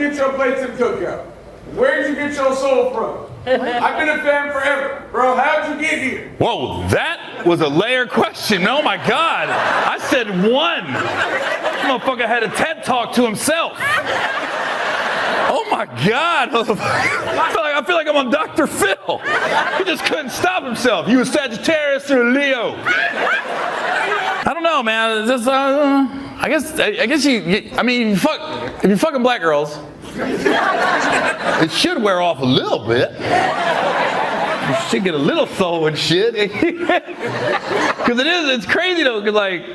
get your plates and cookout? Where'd you get your soul from? I've been a fan forever. Bro, how'd you get here? Whoa, that was a layered question. Oh my God. I said one. This motherfucker had a TED talk to himself. Oh my God. I feel like I'm on Dr. Phil. He just couldn't stop himself. You a Sagittarius or a Leo? I don't know, man. It's just, I guess I mean, if you're fucking black girls, it should wear off a little bit. You should get a little soul and shit. Because it's crazy though, because like,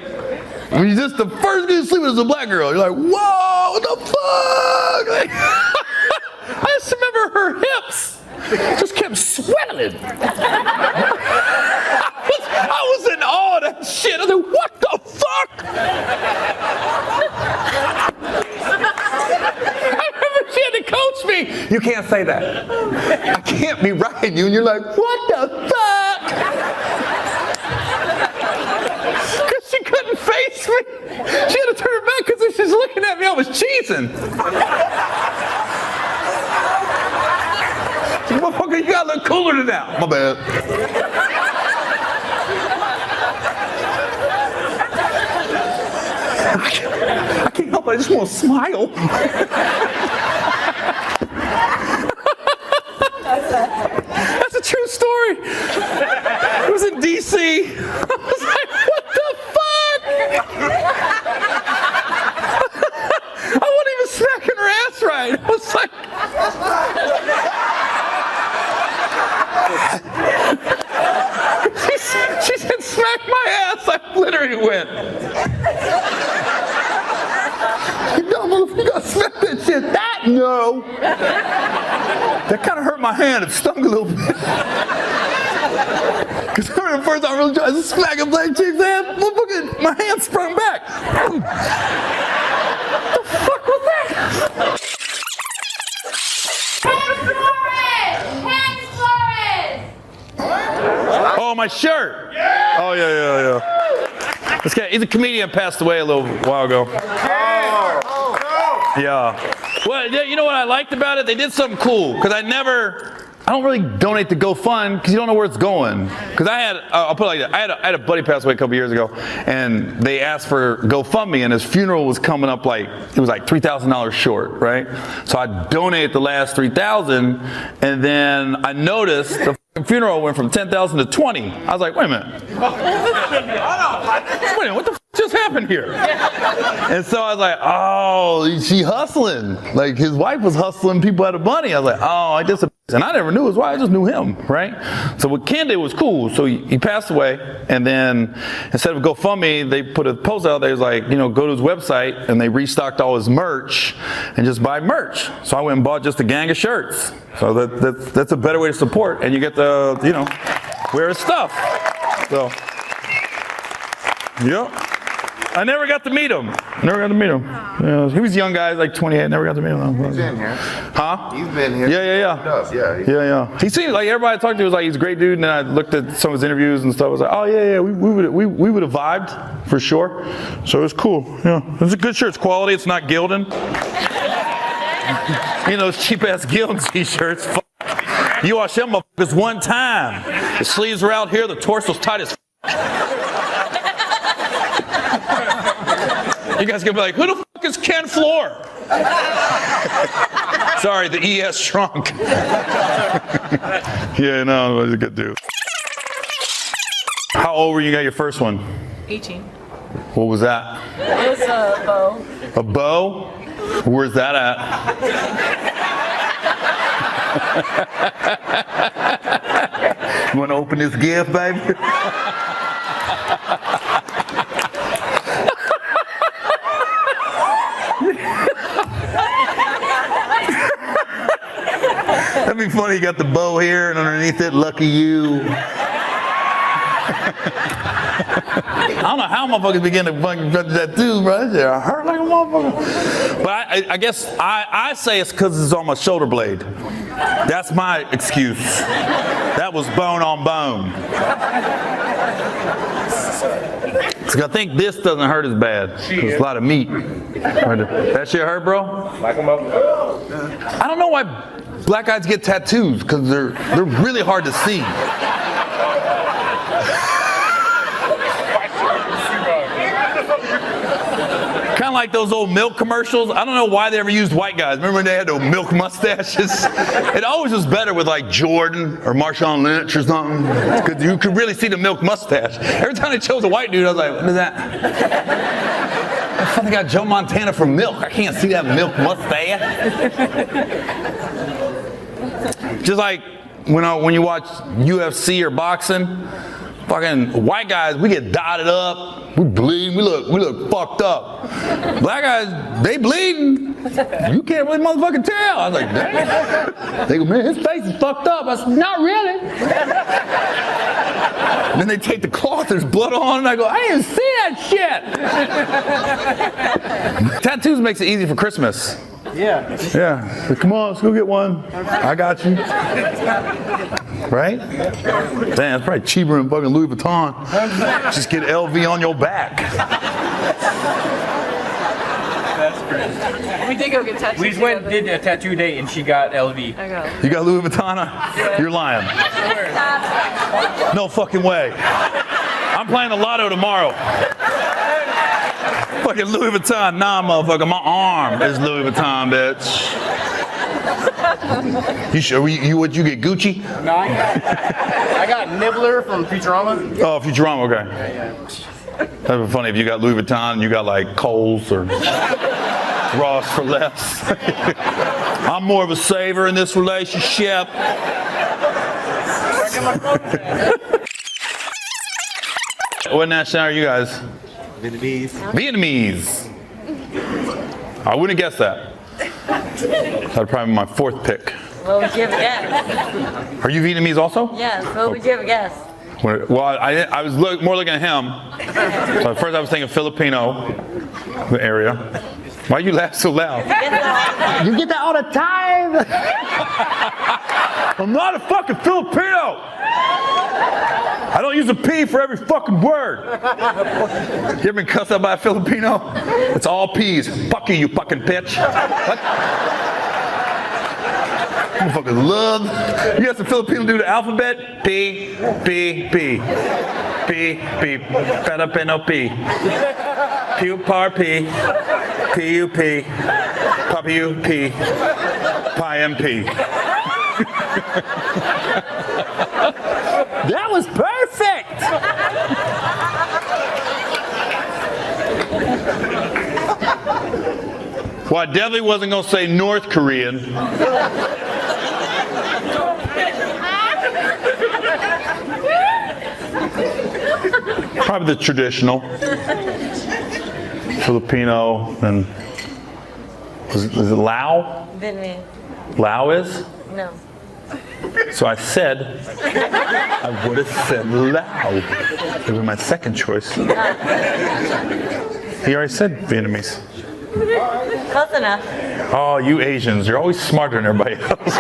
when you just the first get to sleep with is a black girl, you're like, whoa, what the fuck? Like, I just remember her hips just kept swelling. I was in awe of that shit. I was like, what the fuck? I remember she had to coach me. You can't say that. I can't be riding you. And you're like, what the fuck? Because she couldn't face me. She had to turn her back because she's looking at me. I was cheesing. Motherfucker, you gotta look cooler than that. My bad. I can't help it. I just want to smile. That's a true story. It was in D.C. I was like, what the fuck? I wasn't even smacking her ass right. I was like... she said, smack my ass. I literally went. You gotta smack that shit. That? No. That kind of hurt my hand. It stung a little bit. Because I remember the first time I really tried to smack a black chick's ass, motherfucker, my hand sprung back. What the fuck was that? Oh, my shirt. Yeah. Oh, yeah. This guy, he's a comedian, passed away a little while ago. Yeah. Well, you know what I liked about it? They did something cool, because I don't really donate to GoFund because you don't know where it's going. Because I'll put it like that. I had a buddy pass away a couple years ago, and they asked for GoFundMe, and his funeral was coming up it was like $3,000 short, right? So I donated the last $3,000, and then I noticed the funeral went from 10,000 to 20. I was like, wait a minute. What the f just happened here? And so I was like, oh, she hustling. Like his wife was hustling people out of money. I was like, oh, I just. And I never knew his wife, I just knew him, right? So what Ken did was cool. So he passed away, and then instead of GoFundMe, they put a post out there, like, go to his website, and they restocked all his merch, and just buy merch. So I went and bought just a gang of shirts. So that's a better way to support, and you get to, wear his stuff. So, yep. I never got to meet him. Yeah, he was a young guy, like 28. Never got to meet him. He's been here. Huh? He's been here. Yeah. He does, yeah. Yeah. He seemed like everybody I talked to was like, he's a great dude. And then I looked at some of his interviews and stuff. I was like, oh yeah. We would have vibed for sure. So it was cool. Yeah. It's a good shirt. It's quality. It's not Gildan. Those cheap ass Gildan t-shirts. You wash them motherfuckers one time. The sleeves are out here. The torso's tight as. You guys gonna be like, who the fuck is Ken Floor? Sorry, the ES shrunk. Yeah, no, it was a good dude. How old were you got your first one? 18. What was that? It was a bow. A bow? Where's that at? You want to open this gift, baby? That'd be funny. You got the bow here, and underneath it, lucky you. I don't know how motherfuckers begin to fucking that too, bro. It hurt like a motherfucker. But I guess I say it's because it's on my shoulder blade. That's my excuse. That was bone on bone. So I think this doesn't hurt as bad. There's a lot of meat. That shit hurt, bro? Like them up. I don't know why black guys get tattoos, because they're really hard to see. Kind of like those old milk commercials. I don't know why they ever used white guys. Remember when they had those milk mustaches? It always was better with like Jordan or Marshawn Lynch or something, because you could really see the milk mustache. Every time they chose a white dude, I was like, what is that? I thought they got Joe Montana from Milk. I can't see that milk mustache. Just like when you watch UFC or boxing, fucking white guys, we get dotted up, we bleed, we look fucked up. Black guys, they bleeding. You can't really motherfucking tell. I was like, damn. They go, man, his face is fucked up. I said, not really. Then they take the cloth, there's blood on it, and I go, I didn't see that shit. Tattoos makes it easy for Christmas. Yeah. Yeah. So come on, let's go get one. I got you. Right? Damn, that's probably cheaper than fucking Louis Vuitton. Just get LV on your back. That's crazy. We did go get tattoos. We just went and did a tattoo date and she got LV. I got it. You got Louis Vuitton on? You're lying. No fucking way. I'm playing the lotto tomorrow. Fucking Louis Vuitton. Nah, motherfucker, my arm is Louis Vuitton, bitch. You sure? What you get, Gucci? No, I got Nibbler from Futurama. Oh, Futurama, okay. That would be funny if you got Louis Vuitton and you got like Kohl's or Ross for less. I'm more of a saver in this relationship. What nationality are you guys? Vietnamese. I wouldn't guess that. That'd probably be my fourth pick. What would you have guessed? Are you Vietnamese also? Yes, what would you have guessed? Well, I was more looking at him. So at first I was thinking Filipino area. Why you laugh so loud? You get that all the time. I'm not a fucking Filipino. I don't use a P for every fucking word. You ever been cussed out by a Filipino? It's all P's. Fuck you, you fucking bitch. What? I fucking love. You got some Filipino do the alphabet? P, P, P. P, P. Filipino P. Q, par P. P, U, P. Papa U, P. Pi, M, P. That was perfect! Well, I definitely wasn't going to say North Korean. Probably the traditional. Filipino, and is it Lao? Vietnamese. Lao is? No. So I said, I would have said Lao. That would be my second choice. He already said Vietnamese. Close enough. Oh, you Asians, you're always smarter than everybody else.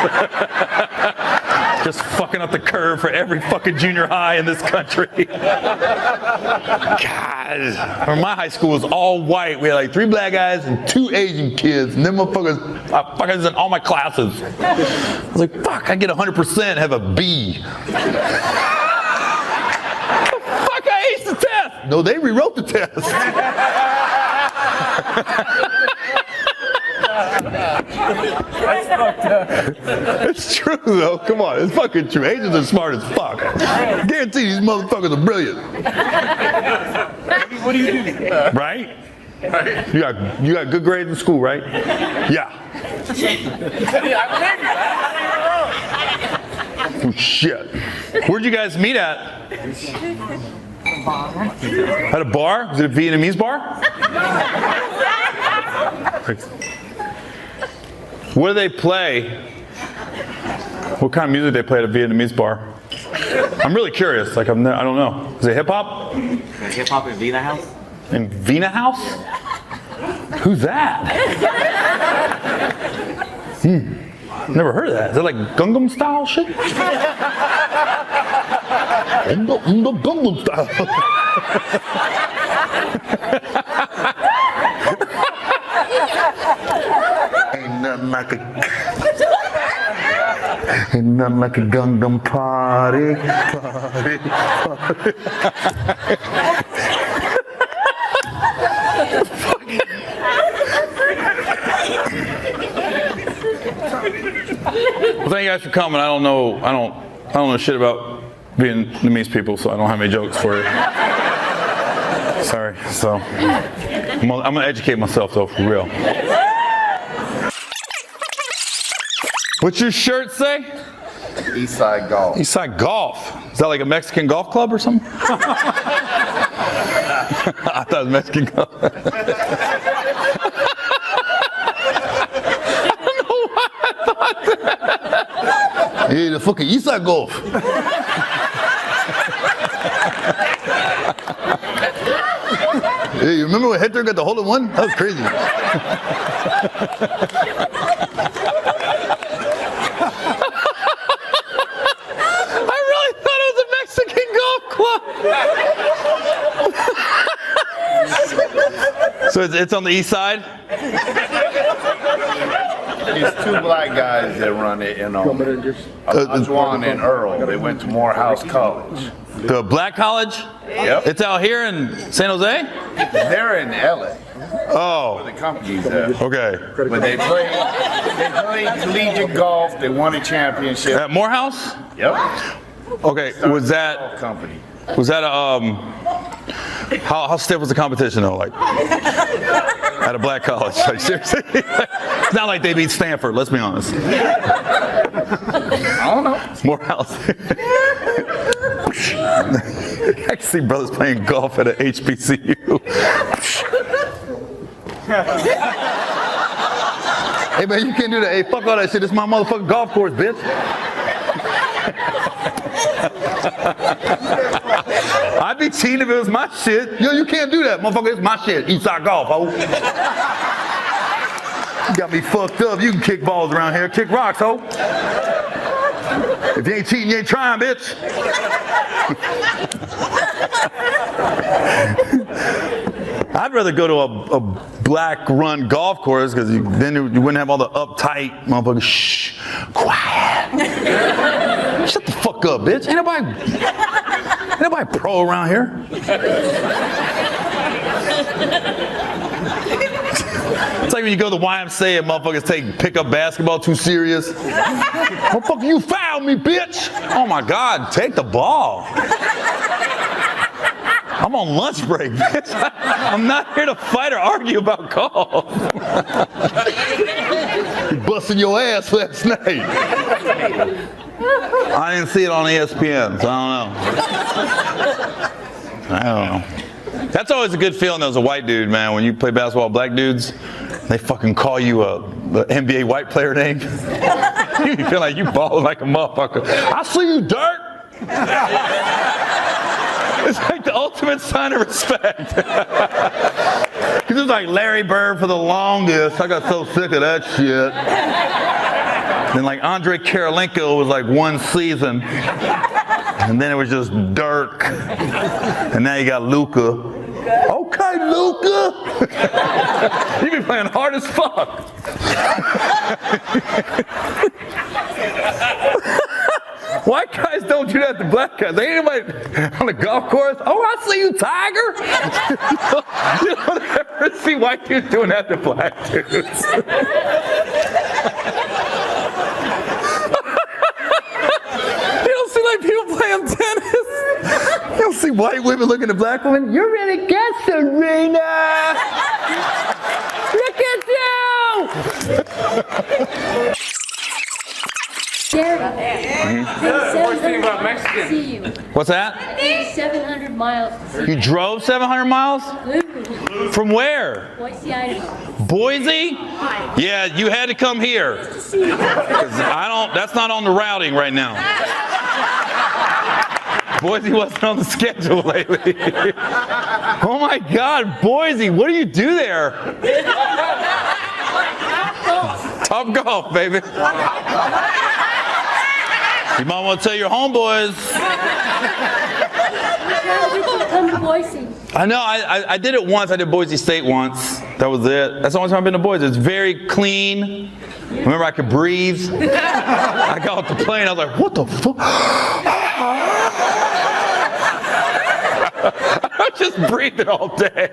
Just fucking up the curve for every fucking junior high in this country. God. Or my high school was all white. We had like 3 black guys and 2 Asian kids. And them motherfuckers, fuckers in all my classes. I was like, fuck, I get 100%, have a B. Fuck, I aced the test. No, they rewrote the test. It's true though. Come on, it's fucking true. Asians are smart as fuck. I guarantee these motherfuckers are brilliant. What do you do? Right? You got good grades in school, right? Yeah. Oh shit. Where'd you guys meet at? At a bar? Was it a Vietnamese bar? What do they play? What kind of music they play at a Vietnamese bar? I'm really curious. Like I don't know. Is it hip hop? Hip hop in Vina House? In Vina House? Who's that? Never heard of that. Is that like Gangnam style shit? Gangnam style. Ain't nothing like ain't nothing like a Gangnam party. Well, thank you guys for coming. I don't know shit about Vietnamese people, so I don't have any jokes for you. Sorry. So I'm gonna educate myself though, for real. What's your shirt say? Eastside Golf. Eastside Golf. Is that like a Mexican golf club or something? I thought it was Mexican golf. I don't know why I thought that. Hey, the fucking Eastside Golf. Hey, you remember when Hector got the hole-in-one? That was crazy. So it's on the east side? It's two black guys that run it, Juan and Earl. They went to Morehouse College. The black college? Yep. It's out here in San Jose? They're in LA. Oh. The company's there. Okay. But they played collegiate golf. They won a championship. At Morehouse? Yep. Okay. Was that company? Was that how stiff was the competition though? Like at a black college? Like seriously? It's not like they beat Stanford. Let's be honest. I don't know. Morehouse. I can see brothers playing golf at an HBCU. Hey man, you can't do that. Hey, fuck all that shit. This is my motherfucking golf course, bitch. I'd be cheating if it was my shit. Yo, you can't do that, motherfucker. It's my shit. Eastside Golf, ho. You got me fucked up. You can kick balls around here. Kick rocks, ho. If you ain't cheating, you ain't trying, bitch. I'd rather go to a black-run golf course because then you wouldn't have all the uptight motherfuckers. Shh, quiet. Shut the fuck up, bitch. Ain't nobody pro around here. It's like when you go to the YMCA and motherfuckers pick up basketball too serious. Motherfucker, you fouled me, bitch. Oh my God, take the ball. I'm on lunch break, bitch. I'm not here to fight or argue about golf. You busting your ass last night. I didn't see it on ESPN, so I don't know. That's always a good feeling as a white dude, man. When you play basketball with black dudes, they fucking call you the NBA white player name. You feel like you balling like a motherfucker. I see you, dirt. It's like the ultimate sign of respect. Because it was like Larry Bird for the longest. I got so sick of that shit. Then like Andre Karolinko was like one season. And then it was just Dirk. And now you got Luka. Okay, Luka. You be playing hard as fuck. White guys don't do that to black guys. Ain't anybody on the golf course? Oh, I see you, Tiger. You don't ever see white dudes doing that to black dudes. You don't see like people playing tennis. You don't see white women looking at black women. You're really good, Serena. Look at you. Gary, Worst thing about Mexicans. see you. What's that? 700 miles. You drove 700 miles? From where? Boise, Idaho. Boise? Yeah, you had to come here. 'Cause that's not on the routing right now. Boise wasn't on the schedule lately. Oh my God, Boise, what do you do there? Top golf, baby. You might want to tell your homeboys. Come to Boise. I know. I did it once. I did Boise State once. That was it. That's the only time I've been to Boise. It's very clean. Remember, I could breathe. I got off the plane. I was like, what the fuck? I just breathing all day.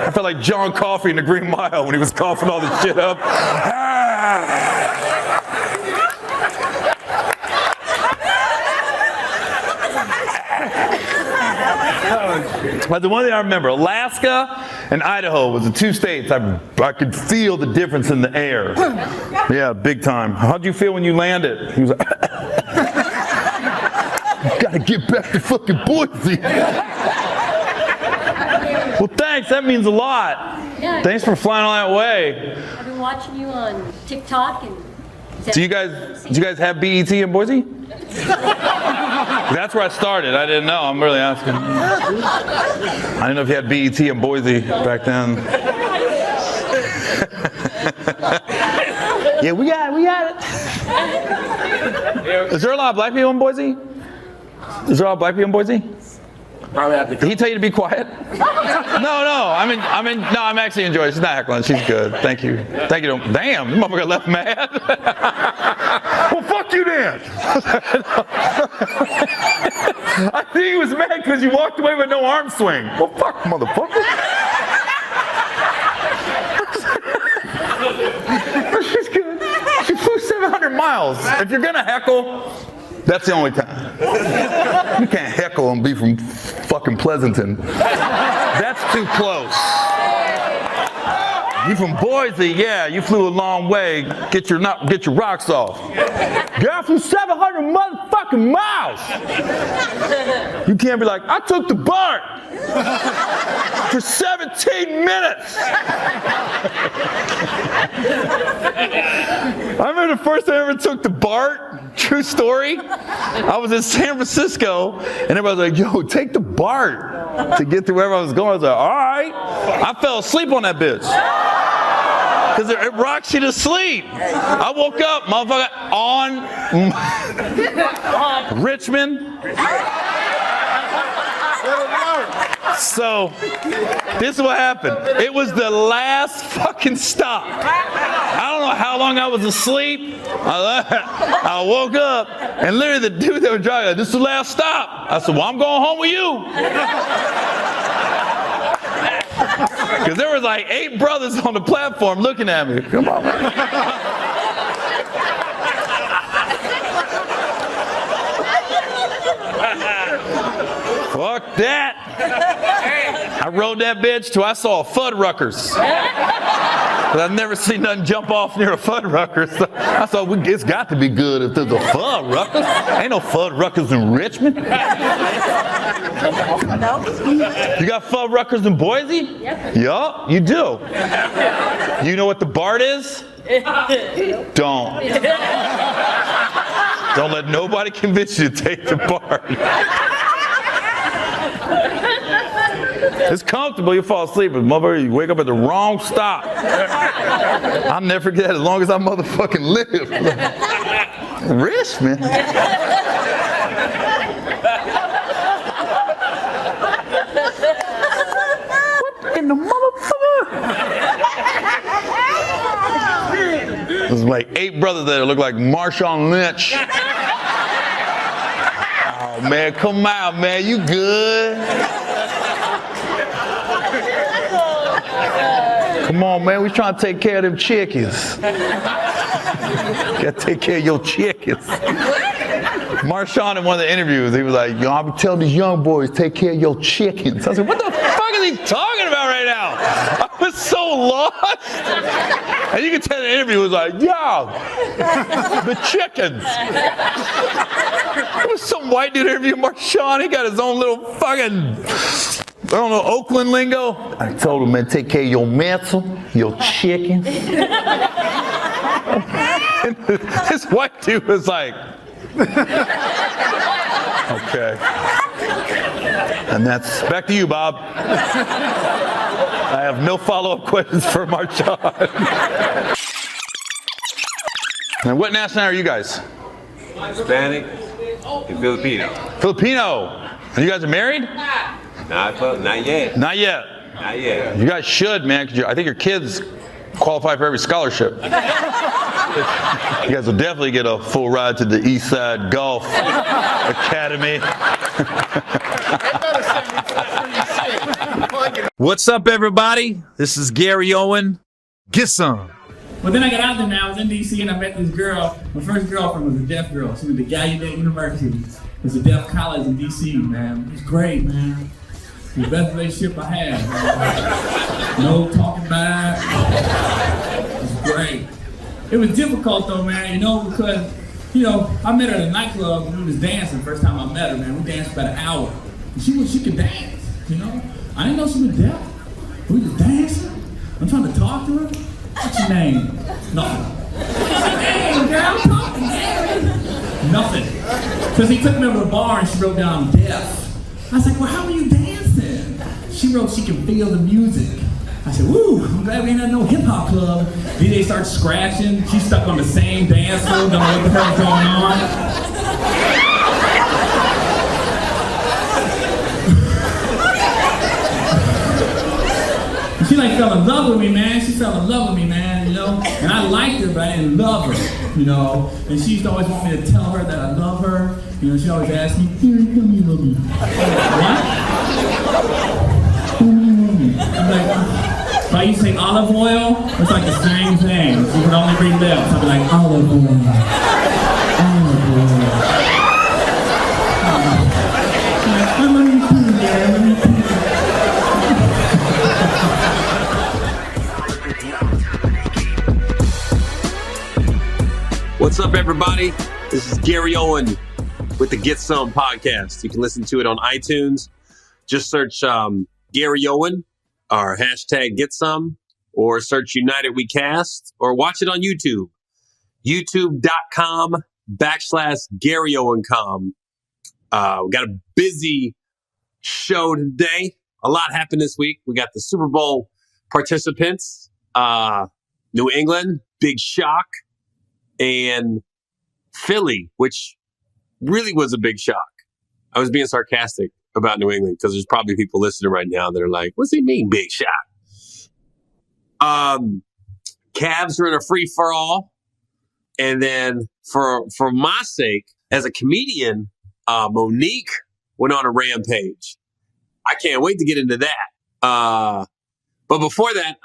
I felt like John Coffey in the Green Mile when he was coughing all this shit up. But the one thing I remember, Alaska and Idaho was the two states I could feel the difference in the air. Yeah, big time. How'd you feel when you landed? He was like, gotta get back to fucking Boise. Well, thanks. That means a lot. Yeah. Thanks for flying all that way. I've been watching you on TikTok and. Do you guys have BET in Boise? That's where I started. I didn't know. I'm really asking. I didn't know if you had BET in Boise back then. Yeah, we got it. Is there a lot of black people in Boise? Is there a lot of black people in Boise? Did he tell you to be quiet? No. I'm actually enjoying it. She's not heckling. She's good. Thank you. Damn, this motherfucker left mad. Well, fuck you then. I think he was mad because you walked away with no arm swing. Well, fuck, motherfucker. She's good. She flew 700 miles. If you're gonna heckle, that's the only time. You can't heckle and be from fucking Pleasanton. That's too close. You from Boise, yeah, you flew a long way. Get your rocks off. Girl, flew 700 motherfucking miles. You can't be like, I took the BART for 17 minutes. I remember the first time I ever took the BART. True story. I was in San Francisco, and everybody was like, yo, take the BART to get to wherever I was going. I was like, all right. I fell asleep on that bitch. Because it rocks you to sleep. I woke up, motherfucker, on Richmond. So, this is what happened. It was the last fucking stop. I don't know how long I was asleep. I woke up, and literally the dude that was driving, this is the last stop. I said, well, I'm going home with you. Because there was like 8 brothers on the platform looking at me. Come on, man. Fuck that. I rode that bitch till I saw a Fuddruckers. I've never seen nothing jump off near a Fuddruckers. So I thought it's got to be good if there's a Fuddruckers. Ain't no Fuddruckers in Richmond. You got Fuddruckers in Boise? Yep. Yup, you do. You know what the BART is? Don't. Don't let nobody convince you to take the BART. It's comfortable, you fall asleep, but motherfucker, you wake up at the wrong stop. I'll never forget that as long as I motherfucking live. Richmond? What in the motherfucker? There's like 8 brothers there that look like Marshawn Lynch. Oh man, come out, man, you good? Come on, man, we trying to take care of them chickens. Gotta take care of your chickens. Marshawn in one of the interviews, he was like, yo, I'm telling these young boys, take care of your chickens. I said, what the fuck is he talking about right now? I was so lost. And you can tell the interview was like, yo, the chickens. There was some white dude interviewing Marshawn. He got his own little fucking, I don't know, Oakland lingo. I told him, man, take care of your mental, your chickens. And this white dude was like, okay. And that's back to you, Bob. I have no follow-up questions for Marshawn. And what nationality are you guys? Hispanic, and Filipino. Filipino. And you guys are married? Not yet. Not yet. Not yet. You guys should, man, because I think your kids qualify for every scholarship. You guys will definitely get a full ride to the Eastside Golf Academy. What's up, everybody? This is Gary Owen. Get some. But then I got out there now, I was in DC and I met this girl. My first girlfriend was a deaf girl. She went to Gallaudet University. It's a deaf college in DC, man. It was great, man. The best relationship I had, man. No talking back. It was great. It was difficult though, man, because, I met her at a nightclub and we was dancing the first time I met her, man. We danced about an hour. And she could dance, I didn't know she was deaf. We was dancing. I'm trying to talk to her. What's your name? Nothing. What's your name, girl? I'm talking, Gary. Nothing. Because he took me over to the bar and she wrote down deaf. I was like, well, how are you dancing? She wrote she can feel the music. I said, woo, I'm glad we ain't at no hip hop club. Then they start scratching. She's stuck on the same dance move. Don't know what the hell's going on. She fell in love with me, man. She fell in love with me, man, And I liked her, but I didn't love her, And she used to always want me to tell her that I love her. She always asked me, tell me you love me. What? Tell me you love me. I'm like, if I used to say olive oil, it's like the same thing. You could only read lips. I'd be like, olive oil. Olive oil. I love you too, Dad. I love you too. What's up, everybody? This is Gary Owen with the Get Some podcast. You can listen to it on iTunes. Just search Gary Owen or hashtag Get Some, or search United We Cast, or watch it on YouTube. YouTube.com/Gary Owen.com. We got a busy show today. A lot happened this week. We got the Super Bowl participants. New England, big shock. And Philly, which really was a big shock. I was being sarcastic about New England because there's probably people listening right now that are like, what's he mean, big shock? Cavs are in a free-for-all. And then for my sake, as a comedian, Monique went on a rampage. I can't wait to get into that. But before that,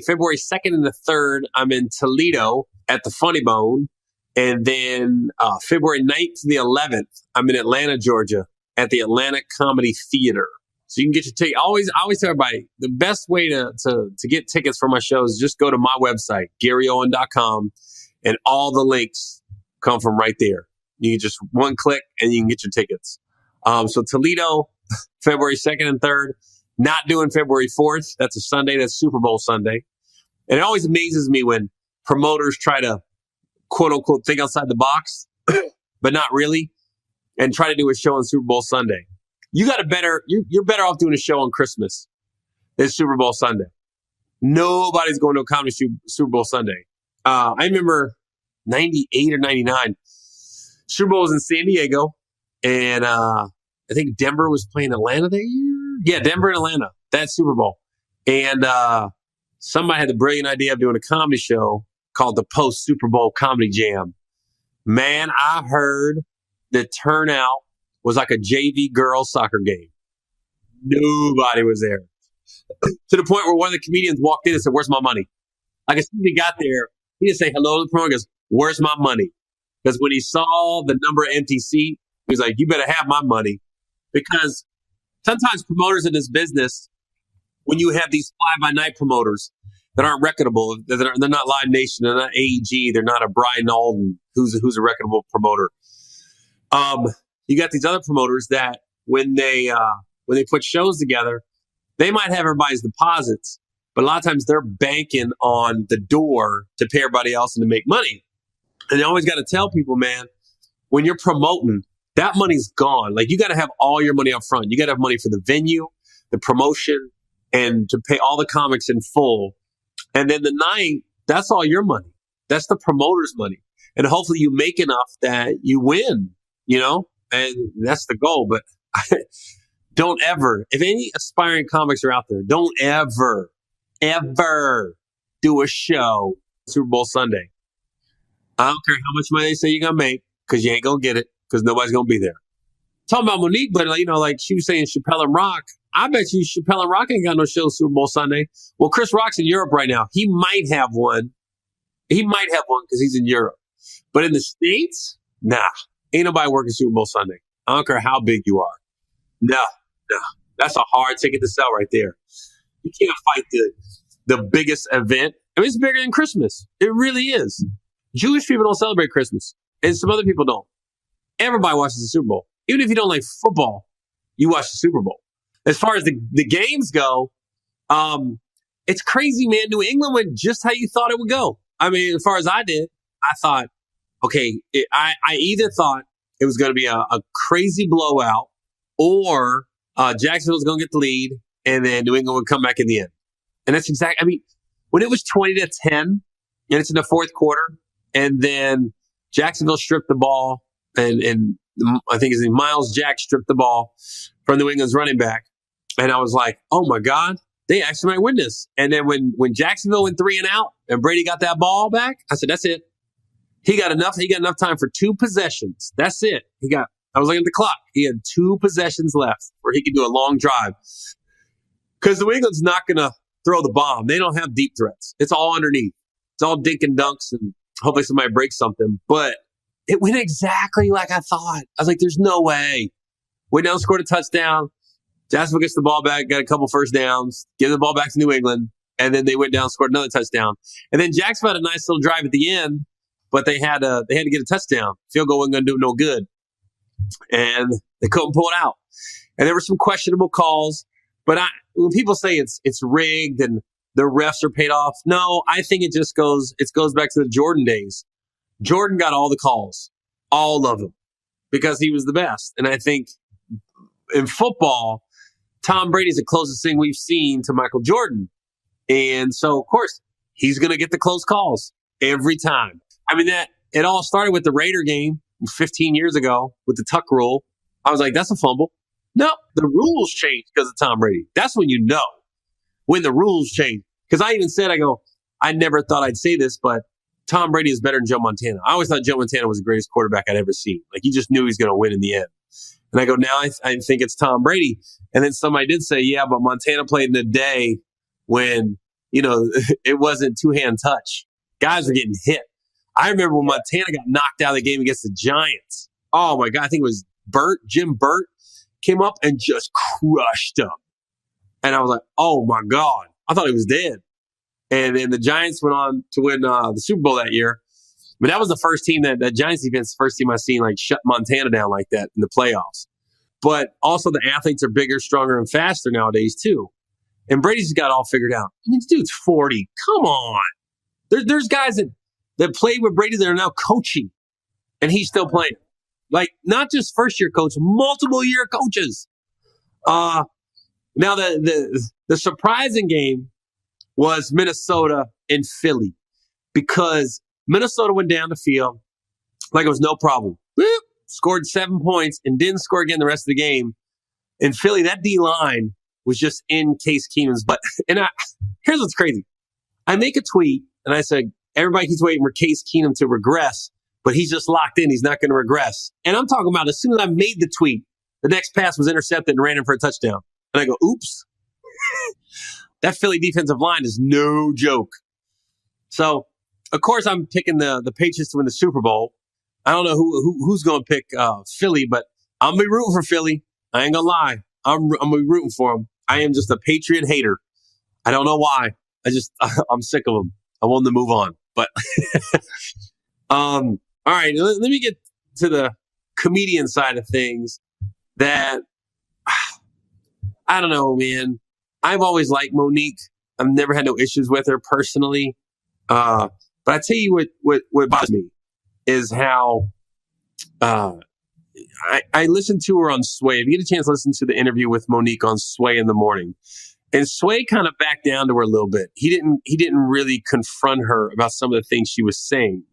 February 2nd and the 3rd, I'm in Toledo at the Funny Bone. And then February 9th to the 11th, I'm in Atlanta, Georgia at the Atlanta Comedy Theater. So you can get your ticket. I always tell everybody, the best way to get tickets for my shows is just go to my website, GaryOwen.com, and all the links come from right there. You can just one click and you can get your tickets. So Toledo, February 2nd and 3rd. Not doing February 4th. That's a Sunday. That's Super Bowl Sunday. And it always amazes me when promoters try to, quote unquote, think outside the box, but not really, and try to do a show on Super Bowl Sunday. You're better off doing a show on Christmas than Super Bowl Sunday. Nobody's going to a comedy Super Bowl Sunday. I remember 98 or 99. Super Bowl was in San Diego, and I think Denver was playing Atlanta that year. Yeah, Denver and Atlanta. That's Super Bowl. And somebody had the brilliant idea of doing a comedy show called the Post-Super Bowl Comedy Jam. Man, I heard the turnout was like a JV girls soccer game. Nobody was there. To the point where one of the comedians walked in and said, where's my money? Like as soon as he got there, he didn't say hello to the promoter. He goes, where's my money? Because when he saw the number of empty seats, he was like, you better have my money. Because sometimes promoters in this business, when you have these fly-by-night promoters that aren't reputable, they're not Live Nation, they're not AEG, they're not a Brian Alden, who's a reputable promoter. You got these other promoters that when they put shows together, they might have everybody's deposits, but a lot of times they're banking on the door to pay everybody else and to make money. And you always got to tell people, man, when you're promoting, that money's gone. Like you got to have all your money up front. You got to have money for the venue, the promotion, and to pay all the comics in full. And then the night, that's all your money. That's the promoter's money. and hopefully you make enough that you win, and that's the goal. But don't ever, if any aspiring comics are out there, don't ever do a show Super Bowl Sunday. I don't care how much money they say you're going to make, because you ain't going to get it, because nobody's going to be there. Talking about Monique, but like she was saying Chappelle and Rock, I bet you Chappelle and Rock ain't got no show Super Bowl Sunday. Well, Chris Rock's in Europe right now. He might have one. Because he's in Europe. But in the States, nah. Ain't nobody working Super Bowl Sunday. I don't care how big you are. No. That's a hard ticket to sell right there. You can't fight the biggest event. I mean, it's bigger than Christmas. It really is. Jewish people don't celebrate Christmas. And some other people don't. Everybody watches the Super Bowl. Even if you don't like football, you watch the Super Bowl. As far as the games go, it's crazy, man. New England went just how you thought it would go. I mean, as far as I did, I thought, okay, I either thought it was going to be a crazy blowout, or Jacksonville was going to get the lead, and then New England would come back in the end. And that's exactly, I mean, when it was 20-10, and it's in the fourth quarter, and then Jacksonville stripped the ball, and I think his name Miles Jack stripped the ball from New England's running back. And I was like, oh my God, they actually might win this. And then when Jacksonville went 3 and out and Brady got that ball back, I said, that's it. He got enough time for 2 possessions. That's it. I was looking at the clock. He had 2 possessions left where he could do a long drive. Because New England's not going to throw the bomb. They don't have deep threats. It's all underneath. It's all dink and dunks, and hopefully somebody breaks something. But it went exactly like I thought. I was like, there's no way. Went down, scored a touchdown. Jacksonville gets the ball back, got a couple first downs, give the ball back to New England, and then they went down, scored another touchdown. And then Jacksonville had a nice little drive at the end, but they had to get a touchdown. Field goal wasn't going to do no good. And they couldn't pull it out. And there were some questionable calls. But when people say it's rigged and the refs are paid off, no, I think it goes back to the Jordan days. Jordan got all the calls, all of them, because he was the best. And I think in football, Tom Brady's the closest thing we've seen to Michael Jordan. And so, of course, he's going to get the close calls every time. I mean, it all started with the Raider game 15 years ago with the tuck rule. I was like, that's a fumble. No, the rules changed because of Tom Brady. That's when you know, when the rules change. Because I even said, I never thought I'd say this, but Tom Brady is better than Joe Montana. I always thought Joe Montana was the greatest quarterback I'd ever seen. Like, you just knew he was going to win in the end. And I go, now I think it's Tom Brady. And then somebody did say, yeah, but Montana played in a day when, it wasn't two-hand touch. Guys were getting hit. I remember when Montana got knocked out of the game against the Giants. Oh, my God. I think it was Jim Burt came up and just crushed him. And I was like, oh, my God. I thought he was dead. And then the Giants went on to win the Super Bowl that year. But that was the first team that Giants defense, first team I've seen like shut Montana down like that in the playoffs. But also the athletes are bigger, stronger, and faster nowadays too. And Brady's got it all figured out. I mean, this dude's 40. Come on. There's guys that played with Brady that are now coaching, and he's still playing. Like, not just first year coach, multiple year coaches. Now the surprising game was Minnesota and Philly, because Minnesota went down the field like it was no problem. Whoop, scored 7 points and didn't score again the rest of the game. In Philly, that D-line was just in Case Keenum's butt. And here's what's crazy. I make a tweet and I said, everybody keeps waiting for Case Keenum to regress, but he's just locked in. He's not going to regress. And I'm talking about as soon as I made the tweet, the next pass was intercepted and ran in for a touchdown. And I go, oops. That Philly defensive line is no joke. So, of course, I'm picking the Patriots to win the Super Bowl. I don't know who's going to pick Philly, but I'm going to be rooting for Philly. I ain't going to lie. I'm going to be rooting for them. I am just a Patriot hater. I don't know why. I'm sick of them. I want them to move on. But, all right, let me get to the comedian side of things that, I don't know, man. I've always liked Monique. I've never had no issues with her personally. But I tell you what bothers me is how I listened to her on Sway. If you get a chance to listen to the interview with Monique on Sway in the morning, and Sway kind of backed down to her a little bit. He didn't really confront her about some of the things she was saying.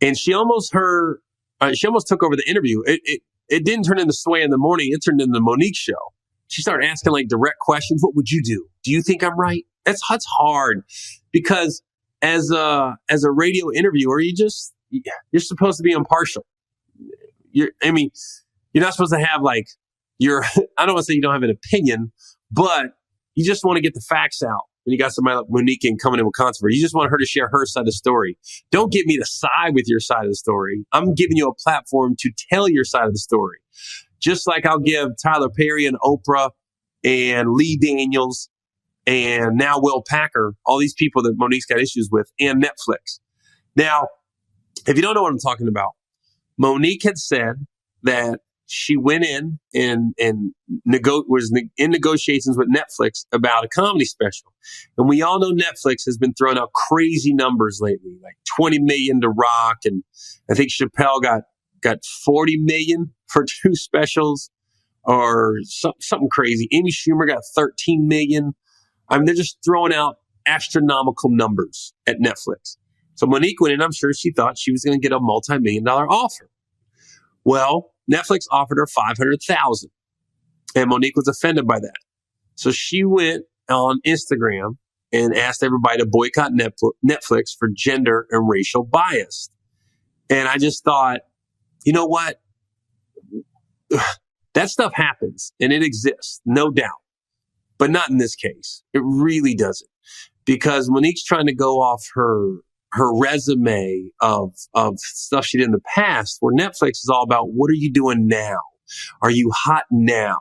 And she almost took over the interview. It didn't turn into Sway in the Morning. It turned into the Monique show. She started asking like direct questions. What would you do? Do you think I'm right? That's hard because as a radio interviewer, you're supposed to be impartial. You're not supposed to have like I don't want to say you don't have an opinion, but you just want to get the facts out. When you got somebody like Monique coming in with controversy, you just want her to share her side of the story. Don't get me to side with your side of the story. I'm giving you a platform to tell your side of the story. Just like I'll give Tyler Perry and Oprah and Lee Daniels and now Will Packer, all these people that Monique's got issues with, and Netflix. Now, if you don't know what I'm talking about, Monique had said that she went in and was in negotiations with Netflix about a comedy special. And we all know Netflix has been throwing out crazy numbers lately, like 20 million to Rock. And I think Chappelle got 40 million for 2 specials or something crazy. Amy Schumer got 13 million. I mean, they're just throwing out astronomical numbers at Netflix. So Monique went in, I'm sure she thought she was going to get a multi-million-dollar offer. Well, Netflix offered her $500,000, and Monique was offended by that. So she went on Instagram and asked everybody to boycott Netflix for gender and racial bias. And I just thought, you know what? That stuff happens, and it exists, no doubt. But not in this case. It really doesn't. Because Monique's trying to go off her resume of stuff she did in the past, where Netflix is all about, what are you doing now? Are you hot now?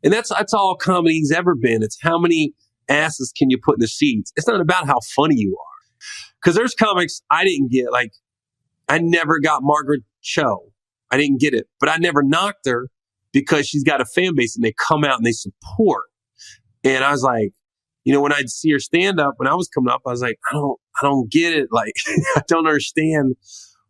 And that's all comedy's ever been. It's how many asses can you put in the seats? It's not about how funny you are. Because there's comics I didn't get. Like, I never got Margaret Cho. I didn't get it. But I never knocked her because she's got a fan base and they come out and they support. And I was like, when I'd see her stand up, when I was coming up, I was like, I don't get it. Like, I don't understand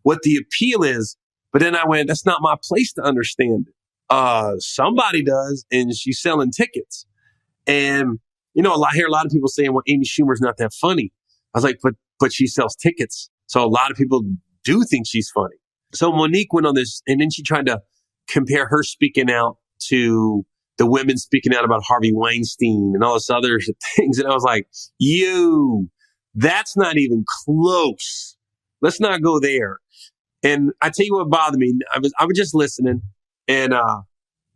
what the appeal is. But then I went, that's not my place to understand it. Somebody does, and she's selling tickets. And, I hear a lot of people saying, well, Amy Schumer's not that funny. I was like, but she sells tickets. So a lot of people do think she's funny. So Monique went on this, and then she tried to compare her speaking out to the women speaking out about Harvey Weinstein and all this other things. And I was like, that's not even close. Let's not go there. And I tell you what bothered me. I was just listening, and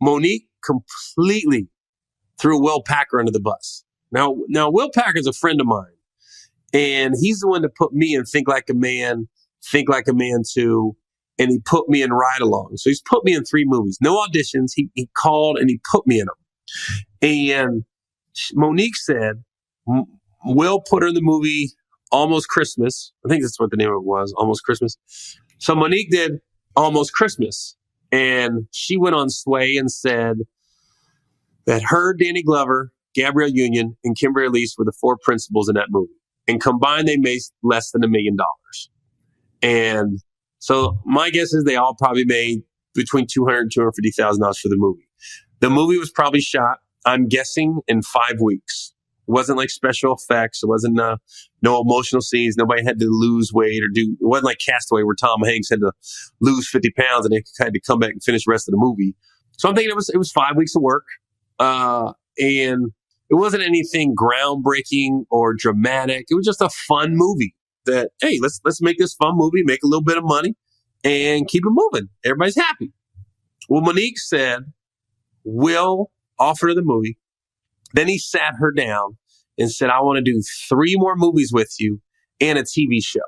Monique completely threw Will Packer under the bus. Now Will Packer's a friend of mine, and he's the one that put me in Think Like a Man, Think Like a Man 2, and he put me in Ride Along. So he's put me in 3 movies. No auditions. He called and he put me in them. And Monique said, Will put her in the movie Almost Christmas. I think that's what the name of it was, Almost Christmas. So Monique did Almost Christmas. And she went on Sway and said that her, Danny Glover, Gabrielle Union, and Kimberly Elise were the 4 principals in that movie. And combined, they made less than $1 million. And so my guess is they all probably made between $200,000 and $250,000 for the movie. The movie was probably shot, I'm guessing, in 5 weeks. It wasn't like special effects. It wasn't no emotional scenes. Nobody had to lose weight it wasn't like Castaway where Tom Hanks had to lose 50 pounds and they had to come back and finish the rest of the movie. So I'm thinking it was 5 weeks of work. And it wasn't anything groundbreaking or dramatic. It was just a fun movie. That, hey, let's make this fun movie, make a little bit of money, and keep it moving. Everybody's happy. Well, Monique said, Will offered her the movie. Then he sat her down and said, I want to do 3 more movies with you and a TV show.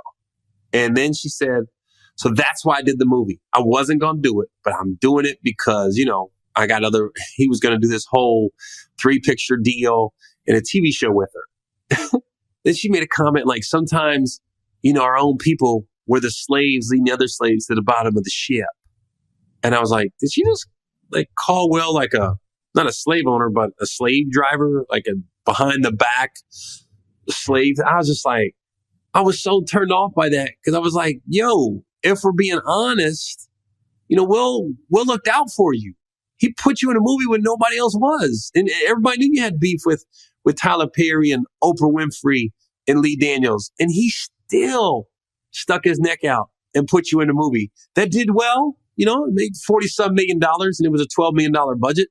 And then she said, so that's why I did the movie. I wasn't going to do it, but I'm doing it because, he was going to do this whole 3-picture deal and a TV show with her. Then she made a comment like, sometimes, our own people were the slaves leading the other slaves to the bottom of the ship. And I was like, did she just call Will not a slave owner, but a slave driver, like a behind the back slave? I was just like, I was so turned off by that because I was like, if we're being honest, Will looked out for you. He put you in a movie when nobody else was. And everybody knew you had beef with Tyler Perry and Oprah Winfrey and Lee Daniels. And he still stuck his neck out and put you in a movie that did well. You know, it made $40-some million and it was a $12 million budget.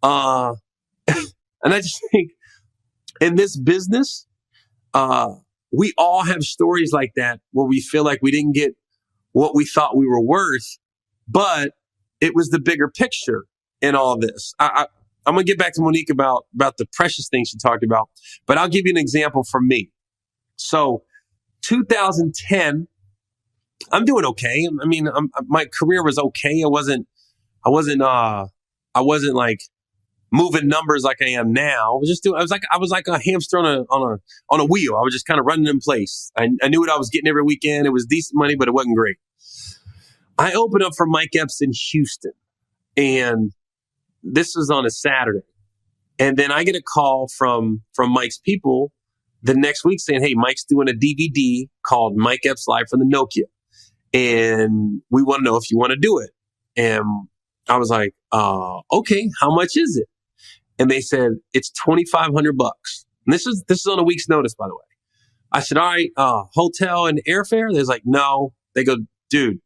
And I just think in this business, we all have stories like that where we feel like we didn't get what we thought we were worth, but it was the bigger picture in all this. I'm going to get back to Monique about the precious things she talked about, but I'll give you an example from me. So 2010, I'm doing okay. I mean, my career was okay. I wasn't like moving numbers like I am now. I was like a hamster on a wheel. I was just kind of running in place. I knew what I was getting every weekend. It was decent money, but it wasn't great. I opened up for Mike Epps in Houston, and this was on a Saturday. And then I get a call from Mike's people the next week saying, hey, Mike's doing a DVD called Mike Epps Live from the Nokia. And we want to know if you want to do it. And I was like, okay, how much is it? And they said, it's $2,500. And this is on a week's notice, by the way. I said, all right, hotel and airfare? They're like, no. They go, dude,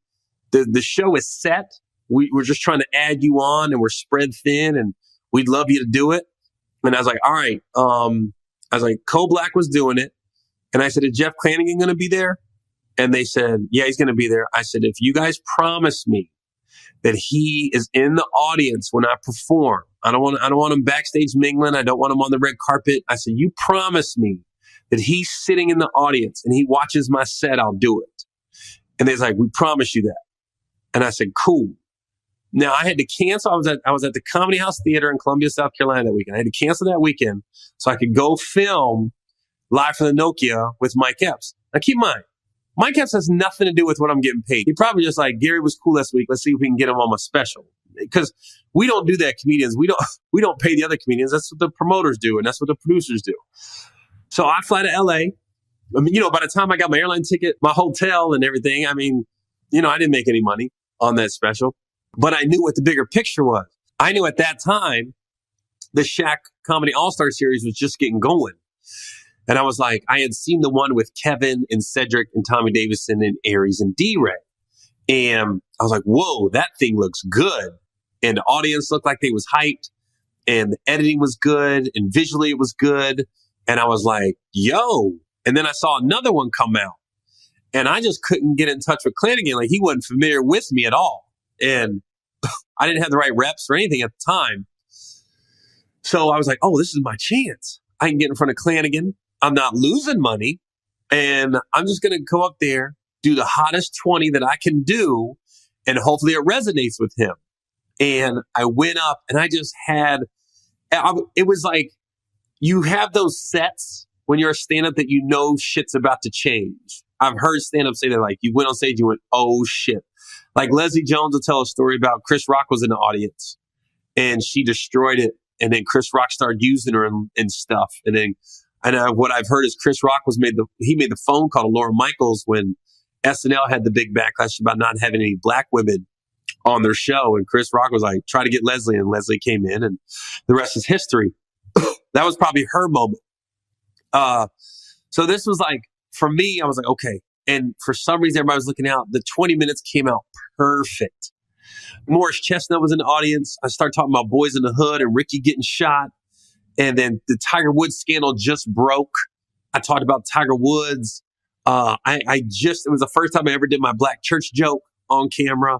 the show is set. We're just trying to add you on and we're spread thin and we'd love you to do it. And I was like, all right. I was like, Cole Black was doing it. And I said, is Jeff Clanigan going to be there? And they said, yeah, he's going to be there. I said, if you guys promise me that he is in the audience when I perform, I don't want him backstage mingling. I don't want him on the red carpet. I said, you promise me that he's sitting in the audience and he watches my set, I'll do it. And they're like, we promise you that. And I said, cool. Now I had to cancel. I was at the Comedy House Theater in Columbia, South Carolina that weekend. I had to cancel that weekend so I could go film Live from the Nokia with Mike Epps. Now keep in mind, Mike Epps has nothing to do with what I'm getting paid. He probably just like, Gary was cool last week. Let's see if we can get him on my special. Because we don't do that, comedians. We don't pay the other comedians. That's what the promoters do, and that's what the producers do. So I fly to LA. I mean, by the time I got my airline ticket, my hotel and everything, I mean, I didn't make any money on that special. But I knew what the bigger picture was. I knew at that time, the Shaq Comedy All-Star Series was just getting going. And I was like, I had seen the one with Kevin and Cedric and Tommy Davidson and Aries and D-Ray. And I was like, whoa, that thing looks good. And the audience looked like they was hyped. And the editing was good. And visually it was good. And I was like, yo. And then I saw another one come out. And I just couldn't get in touch with Clanigan. Like, he wasn't familiar with me at all. And I didn't have the right reps or anything at the time. So I was like, oh, this is my chance. I can get in front of Clanigan. I'm not losing money. And I'm just going to go up there, do the hottest 20 that I can do. And hopefully it resonates with him. And I went up and I just had, it was like, you have those sets when you're a stand-up that shit's about to change. I've heard stand-up say that, like, you went on stage, you went, oh shit. Like Leslie Jones will tell a story about Chris Rock was in the audience and she destroyed it. And then Chris Rock started using her and stuff. And then, what I've heard is Chris Rock made the phone call to Laura Michaels when SNL had the big backlash about not having any black women on their show. And Chris Rock was like, try to get Leslie. And Leslie came in and the rest is history. That was probably her moment. So this was like, for me, I was like, okay. And for some reason, everybody was looking out. The 20 minutes came out perfect. Morris Chestnut was in the audience. I started talking about Boys in the Hood and Ricky getting shot. And then the Tiger Woods scandal just broke. I talked about Tiger Woods. It was the first time I ever did my black church joke on camera.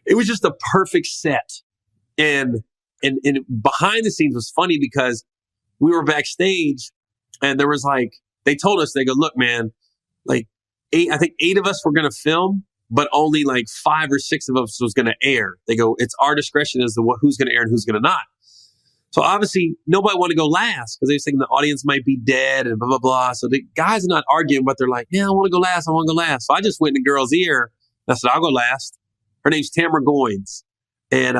It was just a perfect set. And behind the scenes was funny because we were backstage and there was like, they told us, they go, look, man, like I think 8 of us were going to film, but only like 5 or 6 of us was going to air. They go, it's our discretion as to who's going to air and who's going to not. So obviously nobody wanted to go last because they were thinking the audience might be dead and blah, blah, blah. So the guys are not arguing, but they're like, yeah, I want to go last. I want to go last. So I just went in the girl's ear and I said, I'll go last. Her name's Tamara Goins. And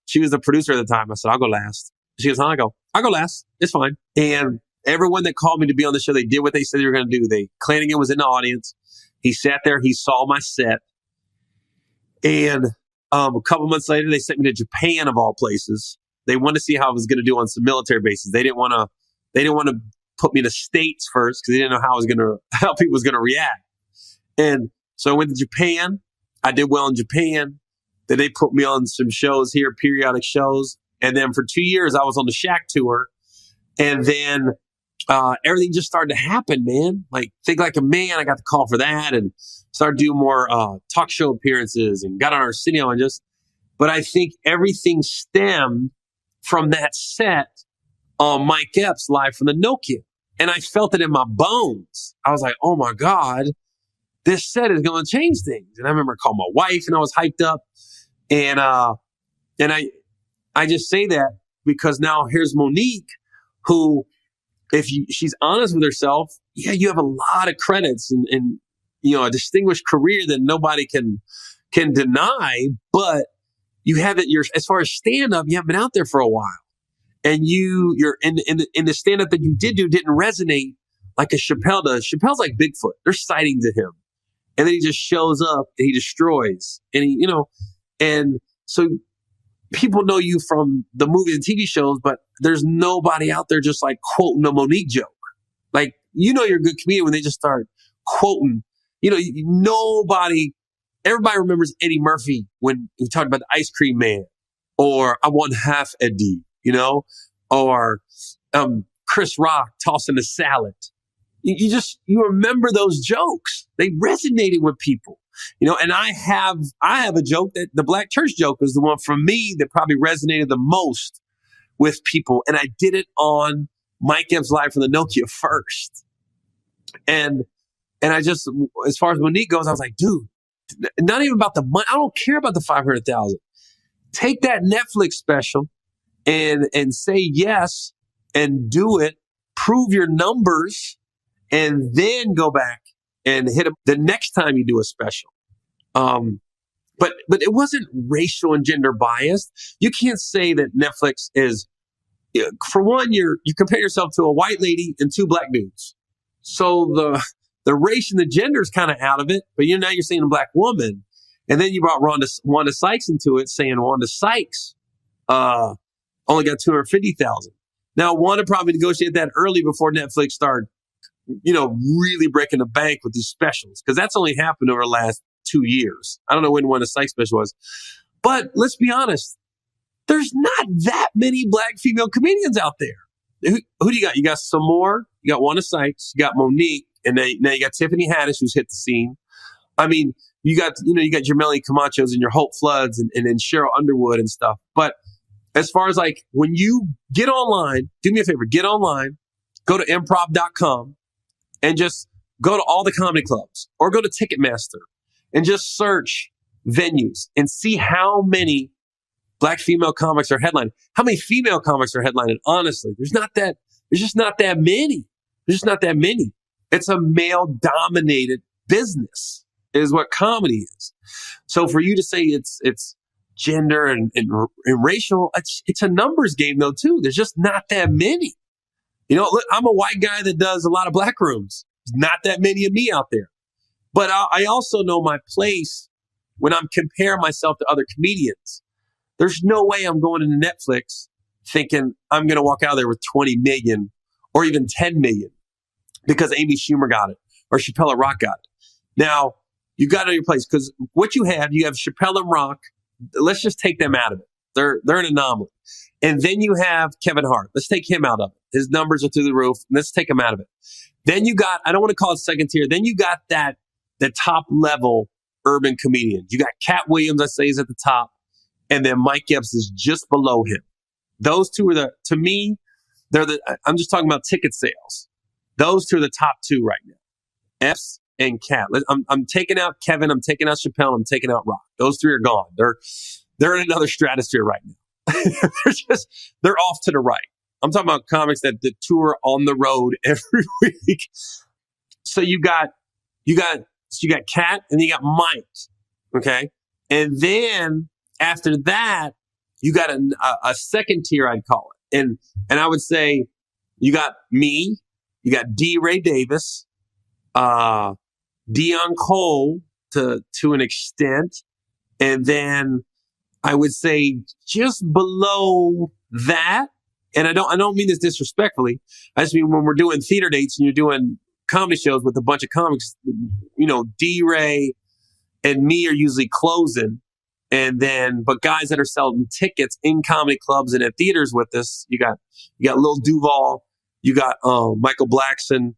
she was the producer at the time. I said, I'll go last. She goes, I'll go last. It's fine. And everyone that called me to be on the show, they did what they said they were going to do. Clanigan was in the audience. He sat there. He saw my set. And a couple months later, they sent me to Japan, of all places. They wanted to see how I was going to do on some military bases. They didn't want to put me in the States first because they didn't know how people was going to react. And So I went to Japan. I did well in Japan. Then they put me on some shows here, periodic shows. And then for 2 years, I was on the Shack tour. And then everything just started to happen, man. Like Think Like a Man, I got the call for that and started doing more talk show appearances and got on Arsenio and just, but I think everything stemmed from that set on Mike Epps live from the Nokia. And I felt it in my bones. I was like, oh my God, this set is going to change things. And I remember calling my wife and I was hyped up. And I just say that because now here's Monique, who, she's honest with herself, yeah, you have a lot of credits and a distinguished career that nobody can deny, but you haven't, as far as stand-up, you haven't been out there for a while. And you're in the stand-up that you did do didn't resonate like a Chappelle does. Chappelle's like Bigfoot. There's sightings of him. And then he just shows up and he destroys. And and so people know you from the movies and TV shows, but there's nobody out there just like quoting a Monique joke. Like, you're a good comedian when they just start quoting, everybody remembers Eddie Murphy when we talked about the ice cream man, or I want half Eddie, or Chris Rock tossing a salad. You remember those jokes. They resonated with people. And I have a joke that the black church joke is the one from me that probably resonated the most with people. And I did it on Mike Epps live from the Nokia first. And I just, as far as Monique goes, I was like, dude, not even about the money. I don't care about the 500,000. Take that Netflix special and say yes and do it. Prove your numbers and then go back and hit them the next time you do a special. But it wasn't racial and gender biased. You can't say that Netflix is, for one, you compare yourself to a white lady and two black dudes. So the race and the gender is kind of out of it, but now you're saying a black woman. And then you brought Wanda Sykes into it, saying Wanda Sykes only got 250,000. Now, Wanda probably negotiated that early before Netflix started, really breaking the bank with these specials, because that's only happened over the last 2 years. I don't know when Wanda Sykes special was, but let's be honest, there's not that many black female comedians out there. Who do you got? You got some more. You got Wanda Sykes. You got Monique. And now you got Tiffany Haddish, who's hit the scene. I mean, you got Jermelly Camachos and your Hope Floods and Cheryl Underwood and stuff. But as far as like, when you get online, do me a favor, get online, go to improv.com and just go to all the comedy clubs or go to Ticketmaster and just search venues and see how many black female comics are headlining. How many female comics are headlining? Honestly, there's just not that many. There's just not that many. It's a male-dominated business, is what comedy is. So for you to say it's gender and racial, it's a numbers game though too. There's just not that many. Look, I'm a white guy that does a lot of black rooms. There's not that many of me out there. But I also know my place when I'm comparing myself to other comedians. There's no way I'm going into Netflix thinking I'm going to walk out of there with 20 million or even 10 million. Because Amy Schumer got it or Chappelle and Rock got it. Now, you got to know your place, because what you have Chappelle and Rock. Let's just take them out of it. They're an anomaly. And then you have Kevin Hart. Let's take him out of it. His numbers are through the roof. Let's take him out of it. Then you got, I don't want to call it second tier. Then you got the top level urban comedians. You got Cat Williams, I say, is at the top. And then Mike Epps is just below him. Those two are to me, I'm just talking about ticket sales. Those two are the top two right now. Epps and Cat. I'm taking out Kevin. I'm taking out Chappelle. I'm taking out Rock. Those three are gone. They're in another stratosphere right now. they're off to the right. I'm talking about comics that tour on the road every week. So you got Cat and you got Mike. Okay. And then after that, you got a second tier, I'd call it. And I would say you got me. You got D. Ray Davis, Dion Cole to an extent, and then I would say just below that. And I don't mean this disrespectfully. I just mean when we're doing theater dates and you're doing comedy shows with a bunch of comics, D. Ray, and me are usually closing. And then, but guys that are selling tickets in comedy clubs and at theaters with us, you got Lil Duval, you got Michael Blackson,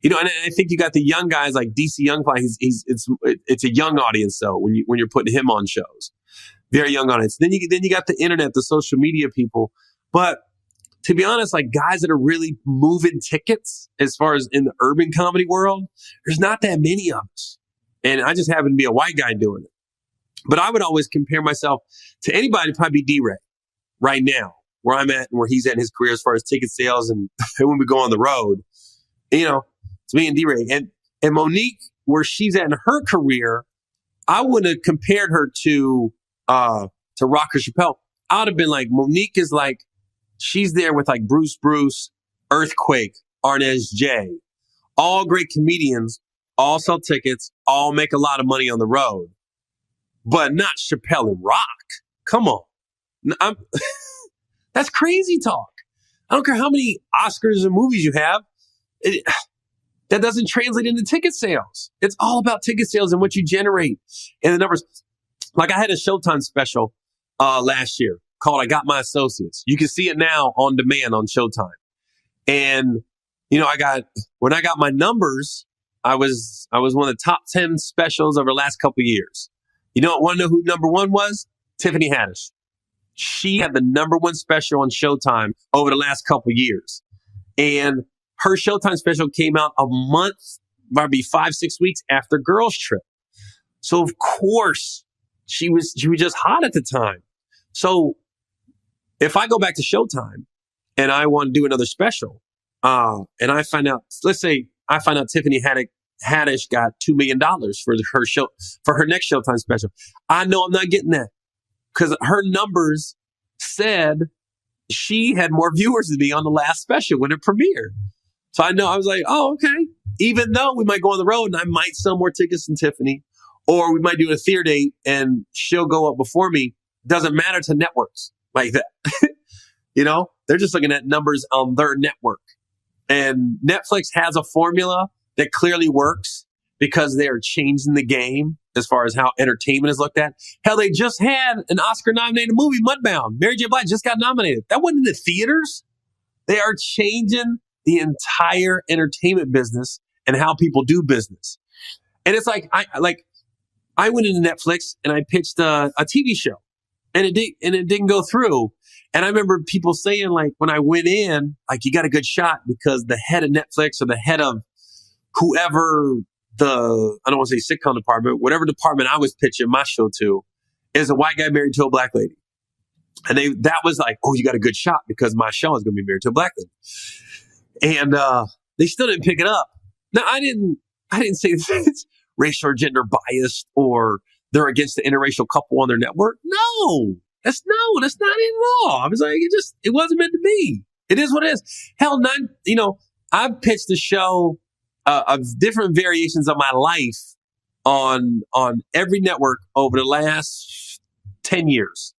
you know, and I think you got the young guys like DC Youngfly. It's a young audience though when you're putting him on shows, very young audience. Then you got the internet, the social media people. But to be honest, like guys that are really moving tickets as far as in the urban comedy world, there's not that many of us. And I just happen to be a white guy doing it. But I would always compare myself to anybody, probably D-Ray right now, where I'm at and where he's at in his career as far as ticket sales and when we go on the road. You know, it's me and D-Ray. And Monique, where she's at in her career, I wouldn't have compared her to Rocker Chappelle. I would have been like, Monique is like, she's there with like Bruce, Earthquake, Arnez J. All great comedians, all sell tickets, all make a lot of money on the road. But not Chappelle and Rock. Come on. That's crazy talk. I don't care how many Oscars and movies you have. That doesn't translate into ticket sales. It's all about ticket sales and what you generate and the numbers. Like I had a Showtime special last year called I Got My Associates. You can see it now on demand on Showtime. And, you know, when I got my numbers, I was one of the top 10 specials over the last couple of years. You don't want to know who number one was? Tiffany Haddish. She had the number one special on Showtime over the last couple of years. And her Showtime special came out a month, maybe 5-6 weeks after Girls Trip. So of course she was just hot at the time. So if I go back to Showtime and I want to do another special, and I find out, let's say I find out Tiffany Haddish got $2 million for her show, for her next Showtime special. I know I'm not getting that because her numbers said she had more viewers than me on the last special when it premiered. So I know, I was like, oh, okay. Even though we might go on the road and I might sell more tickets than Tiffany, or we might do a theater date and she'll go up before me. Doesn't matter to networks like that. You know, they're just looking at numbers on their network. And Netflix has a formula that clearly works because they are changing the game as far as how entertainment is looked at. Hell, they just had an Oscar-nominated movie, Mudbound. Mary J. Blige just got nominated. That wasn't in the theaters. They are changing the entire entertainment business and how people do business. And it's like, I went into Netflix and I pitched a TV show and it didn't go through. And I remember people saying, like, when I went in, like, you got a good shot because the head of Netflix or the head of whoever I don't want to say sitcom department, whatever department I was pitching my show to, is a white guy married to a black lady. And that was like, oh, you got a good shot because my show is going to be married to a black lady. And they still didn't pick it up. Now, I didn't say it's racial or gender biased or they're against the interracial couple on their network. No, that's not it at all. I was like, it wasn't meant to be. It is what it is. Hell, I've pitched a show of different variations of my life on every network over the last 10 years.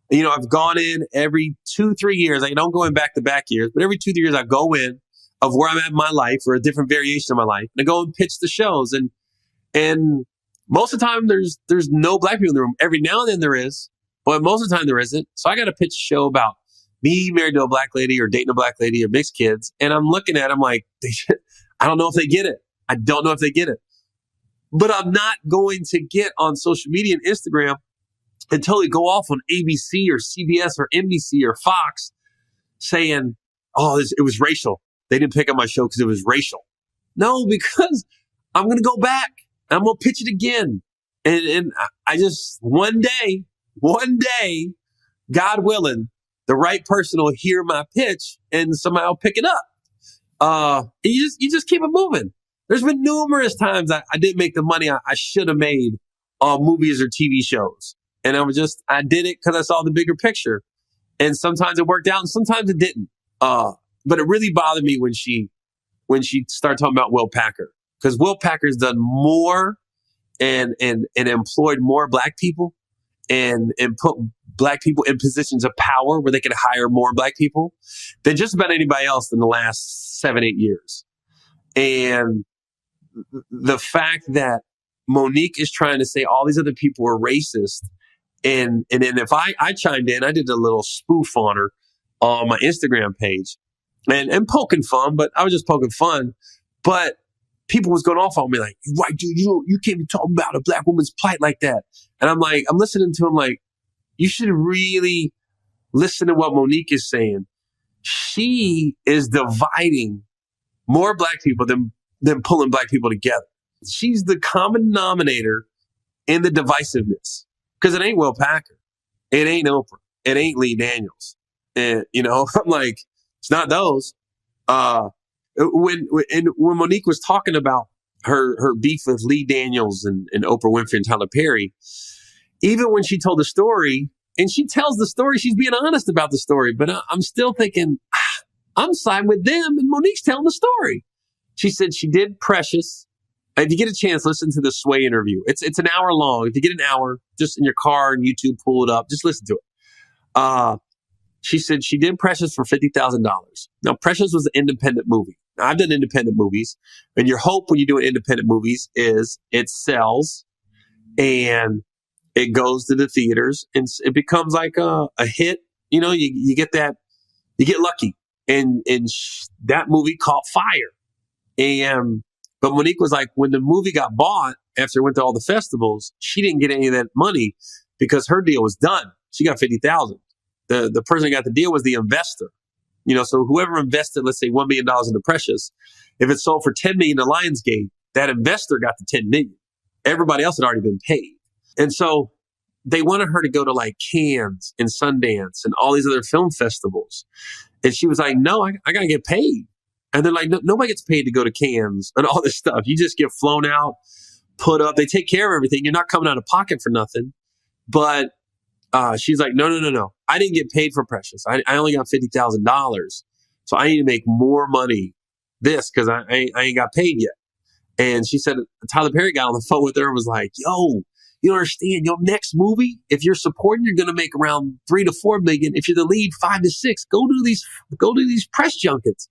You know, I've gone in every 2-3 years. I don't go in back-to-back years, but every 2-3 years I go in of where I'm at in my life or a different variation of my life. And I go and pitch the shows. And most of the time there's no black people in the room. Every now and then there is, but most of the time there isn't. So I got to pitch a show about me married to a black lady or dating a black lady or mixed kids. And I'm looking at it, I'm like, I don't know if they get it. I don't know if they get it. But I'm not going to get on social media and Instagram and totally go off on ABC or CBS or NBC or Fox saying, oh, it was racial. They didn't pick up my show because it was racial. No, because I'm going to go back and I'm going to pitch it again. And I just, one day, God willing, the right person will hear my pitch and somehow pick it up. You just keep it moving. There's been numerous times I didn't make the money I should have made on movies or TV shows. And I did it because I saw the bigger picture. And sometimes it worked out and sometimes it didn't. But it really bothered me when she started talking about Will Packer. Because Will Packer's done more and employed more black people and put black people in positions of power where they could hire more black people than just about anybody else in the last 7-8 years. And the fact that Monique is trying to say all these other people are racist. And then if I chimed in, I did a little spoof on her on my Instagram page and poking fun, but I was just poking fun. But people was going off on me like, white dude, you can't be talking about a black woman's plight like that. And I'm listening to him like, you should really listen to what Monique is saying. She is dividing more black people than pulling black people together. She's the common denominator in the divisiveness. Because it ain't Will Packer. It ain't Oprah. It ain't Lee Daniels. And, I'm like, it's not those. When Monique was talking about her beef with Lee Daniels and Oprah Winfrey and Tyler Perry, even when she told the story, and she tells the story, she's being honest about the story, but I'm still thinking, I'm siding with them, and Monique's telling the story. She said she did Precious. If you get a chance, listen to the Sway interview. It's an hour long. If you get an hour, just in your car and YouTube, pull it up. Just listen to it. She said she did Precious for $50,000. Now, Precious was an independent movie. Now, I've done independent movies, and your hope when you're doing independent movies is it sells and it goes to the theaters and it becomes like a hit. You get that, you get lucky, and that movie caught fire. But Monique was like, when the movie got bought after it went to all the festivals, she didn't get any of that money because her deal was done. She got $50,000. The person that got the deal was the investor. So whoever invested, let's say $1 million into Precious, if it sold for $10 million to Lionsgate, that investor got the $10 million. Everybody else had already been paid. And so they wanted her to go to like Cannes and Sundance and all these other film festivals. And she was like, no, I got to get paid. And they're like, nobody gets paid to go to Cannes and all this stuff. You just get flown out, put up. They take care of everything. You're not coming out of pocket for nothing. But she's like, no. I didn't get paid for Precious. I only got $50,000. So I need to make more money because I ain't got paid yet. And she said, Tyler Perry got on the phone with her and was like, yo, you don't understand. Your next movie, if you're supporting, you're going to make around $3 to $4 million. If you're the lead, $5 to $6. Go do these press junkets.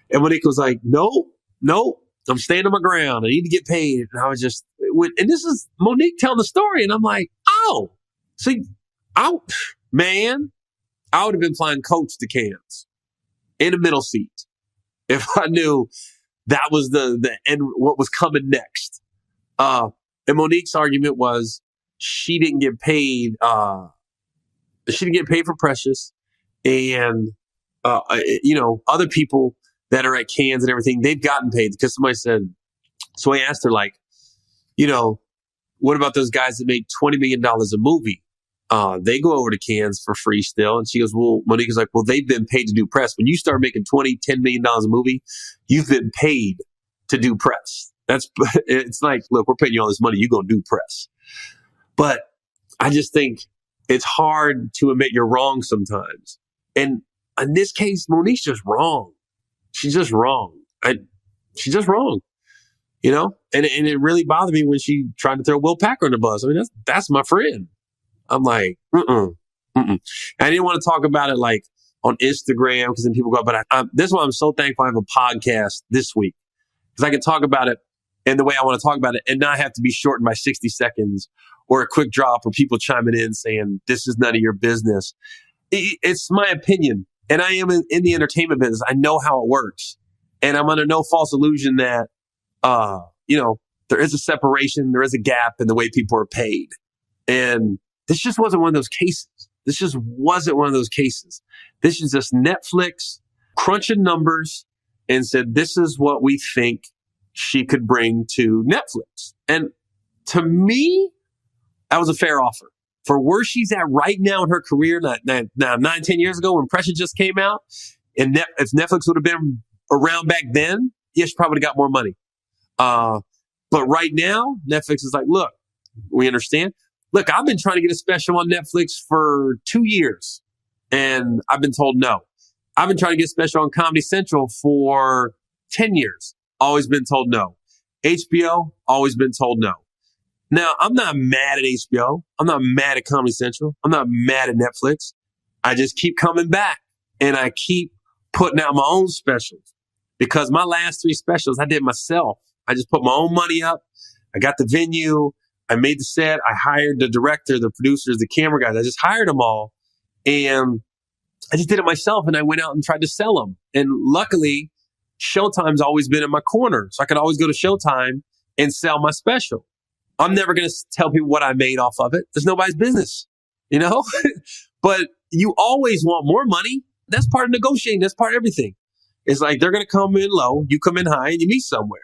And Monique was like, no, I'm standing my ground. I need to get paid. And I was just, and this is Monique telling the story. And I'm like, oh, see, I would have been flying coach to Cannes in a middle seat if I knew that was the end, what was coming next. And Monique's argument was she didn't get paid. She didn't get paid for Precious, and other people that are at Cannes and everything, they've gotten paid because somebody said. So I asked her, like, what about those guys that make $20 million a movie? They go over to Cannes for free still. And she goes, well, Monique is like, well, they've been paid to do press. When you start making $10 million a movie, you've been paid to do press. It's like, look, we're paying you all this money. You're going to do press. But I just think it's hard to admit you're wrong sometimes. And in this case, Monique's just wrong. She's just wrong. She's just wrong. And it really bothered me when she tried to throw Will Packer on the bus. I mean, that's my friend. I'm like, I didn't want to talk about it like on Instagram because then people go, but this is why I'm so thankful I have a podcast this week because I can talk about it in the way I want to talk about it and not have to be shortened by 60 seconds or a quick drop or people chiming in saying, this is none of your business. It's my opinion. And I am in the entertainment business. I know how it works. And I'm under no false illusion that, there is a separation, there is a gap in the way people are paid. And this just wasn't one of those cases. This is just Netflix crunching numbers and said, this is what we think she could bring to Netflix. And to me, that was a fair offer. For where she's at right now in her career, 9-10 years ago when Pressure just came out, and if Netflix would have been around back then, she probably would have got more money. But right now, Netflix is like, look, we understand. Look, I've been trying to get a special on Netflix for 2 years, and I've been told no. I've been trying to get a special on Comedy Central for 10 years. Always been told no. HBO, always been told no. Now, I'm not mad at HBO. I'm not mad at Comedy Central. I'm not mad at Netflix. I just keep coming back, and I keep putting out my own specials because my last 3 specials I did myself. I just put my own money up. I got the venue. I made the set. I hired the director, the producers, the camera guys. I just hired them all. And I just did it myself. And I went out and tried to sell them. And luckily, Showtime's always been in my corner. So I could always go to Showtime and sell my special. I'm never going to tell people what I made off of it. There's nobody's business, you know? But you always want more money. That's part of negotiating. That's part of everything. It's like they're going to come in low, you come in high, and you meet somewhere.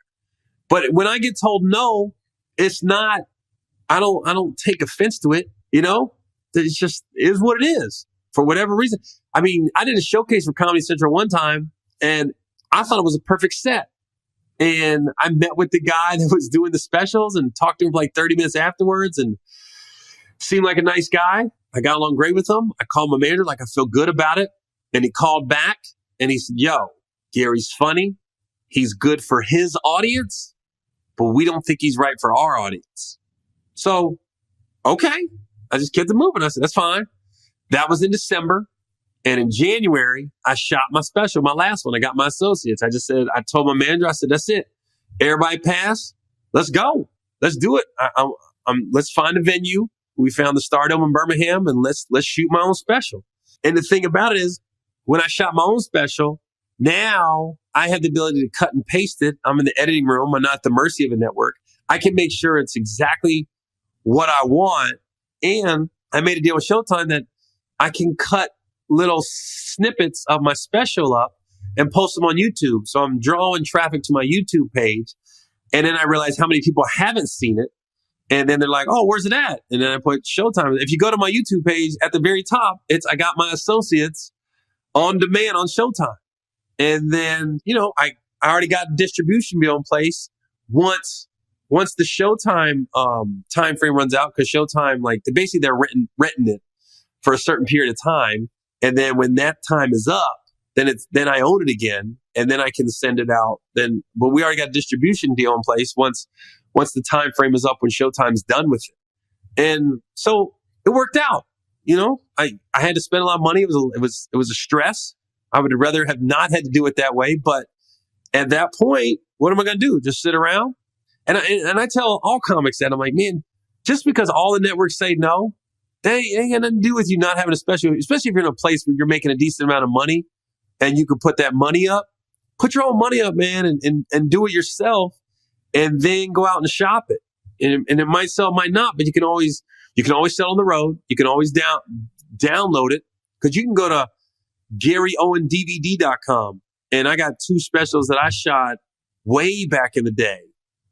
But when I get told no, it's not, I don't take offense to it, you know? It's just is what it is for whatever reason. I mean, I did a showcase for Comedy Central one time, and I thought it was a perfect set. And I met with the guy that was doing the specials and talked to him for like 30 minutes afterwards and seemed like a nice guy. I got along great with him. I called my manager, like, I feel good about it. And he called back and he said, yo, Gary's funny. He's good for his audience, but we don't think he's right for our audience. So, okay. I just kept it moving. I said, that's fine. That was in December. And in January, I shot my special, my last one. I got my associates. I just said, I told my manager, I said, that's it. Everybody pass. Let's go. Let's do it. Let's find a venue. We found the Stardome in Birmingham, and let's shoot my own special. And the thing about it is, when I shot my own special, now I have the ability to cut and paste it. I'm in the editing room. I'm not at the mercy of a network. I can make sure it's exactly what I want. And I made a deal with Showtime that I can cut little snippets of my special up and post them on YouTube. So I'm drawing traffic to my YouTube page. And then I realize how many people haven't seen it. And then they're like, oh, where's it at? And then I put Showtime. If you go to my YouTube page at the very top, I got my associates on demand on Showtime. And then, you know, I already got a distribution deal in place. Once the Showtime time frame runs out, because Showtime, like, basically they're renting it for a certain period of time. And then when that time is up, then I own it again, and then I can send it out. But we already got a distribution deal in place once the time frame is up, when Showtime's done with it. And so it worked out. You know, I had to spend a lot of money. It was a stress. I would rather have not had to do it that way. But at that point, what am I going to do? Just sit around? And I tell all comics that, I'm like, man, just because all the networks say no, that ain't got nothing to do with you not having a special, especially if you're in a place where you're making a decent amount of money and you can put that money up. Put your own money up, man, and do it yourself, and then go out and shop it. And it might sell, might not, but you can always sell on the road. You can always download it, because you can go to GaryOwenDVD.com, and I got 2 specials that I shot way back in the day.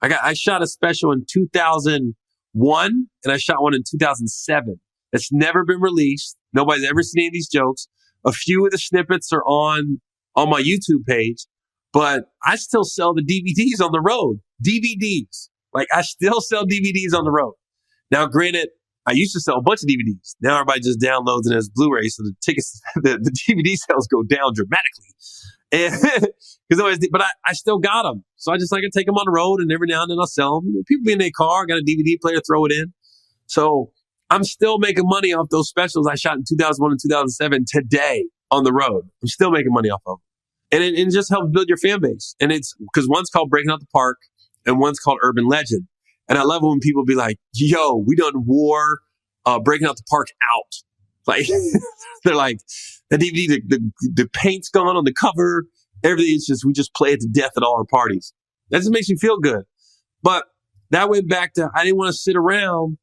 I shot a special in 2001, and I shot one in 2007. That's never been released. Nobody's ever seen any of these jokes. A few of the snippets are on my YouTube page, but I still sell the DVDs on the road. DVDs. Like, I still sell DVDs on the road. Now, granted, I used to sell a bunch of DVDs. Now everybody just downloads it as Blu-ray, so the tickets, the DVD sales go down dramatically. And but I still got them. So I just like to take them on the road, and every now and then I'll sell them. You know, people be in their car, got a DVD player, throw it in. So I'm still making money off those specials I shot in 2001 and 2007 today on the road. I'm still making money off of them. And it just helps build your fan base. And it's because one's called Breaking Out the Park and one's called Urban Legend. And I love it when people be like, yo, we done wore Breaking Out the Park out. Like, they're like, the DVD, the paint's gone on the cover. Everything is just, we just play it to death at all our parties. That just makes me feel good. But that went back to, I didn't want to sit around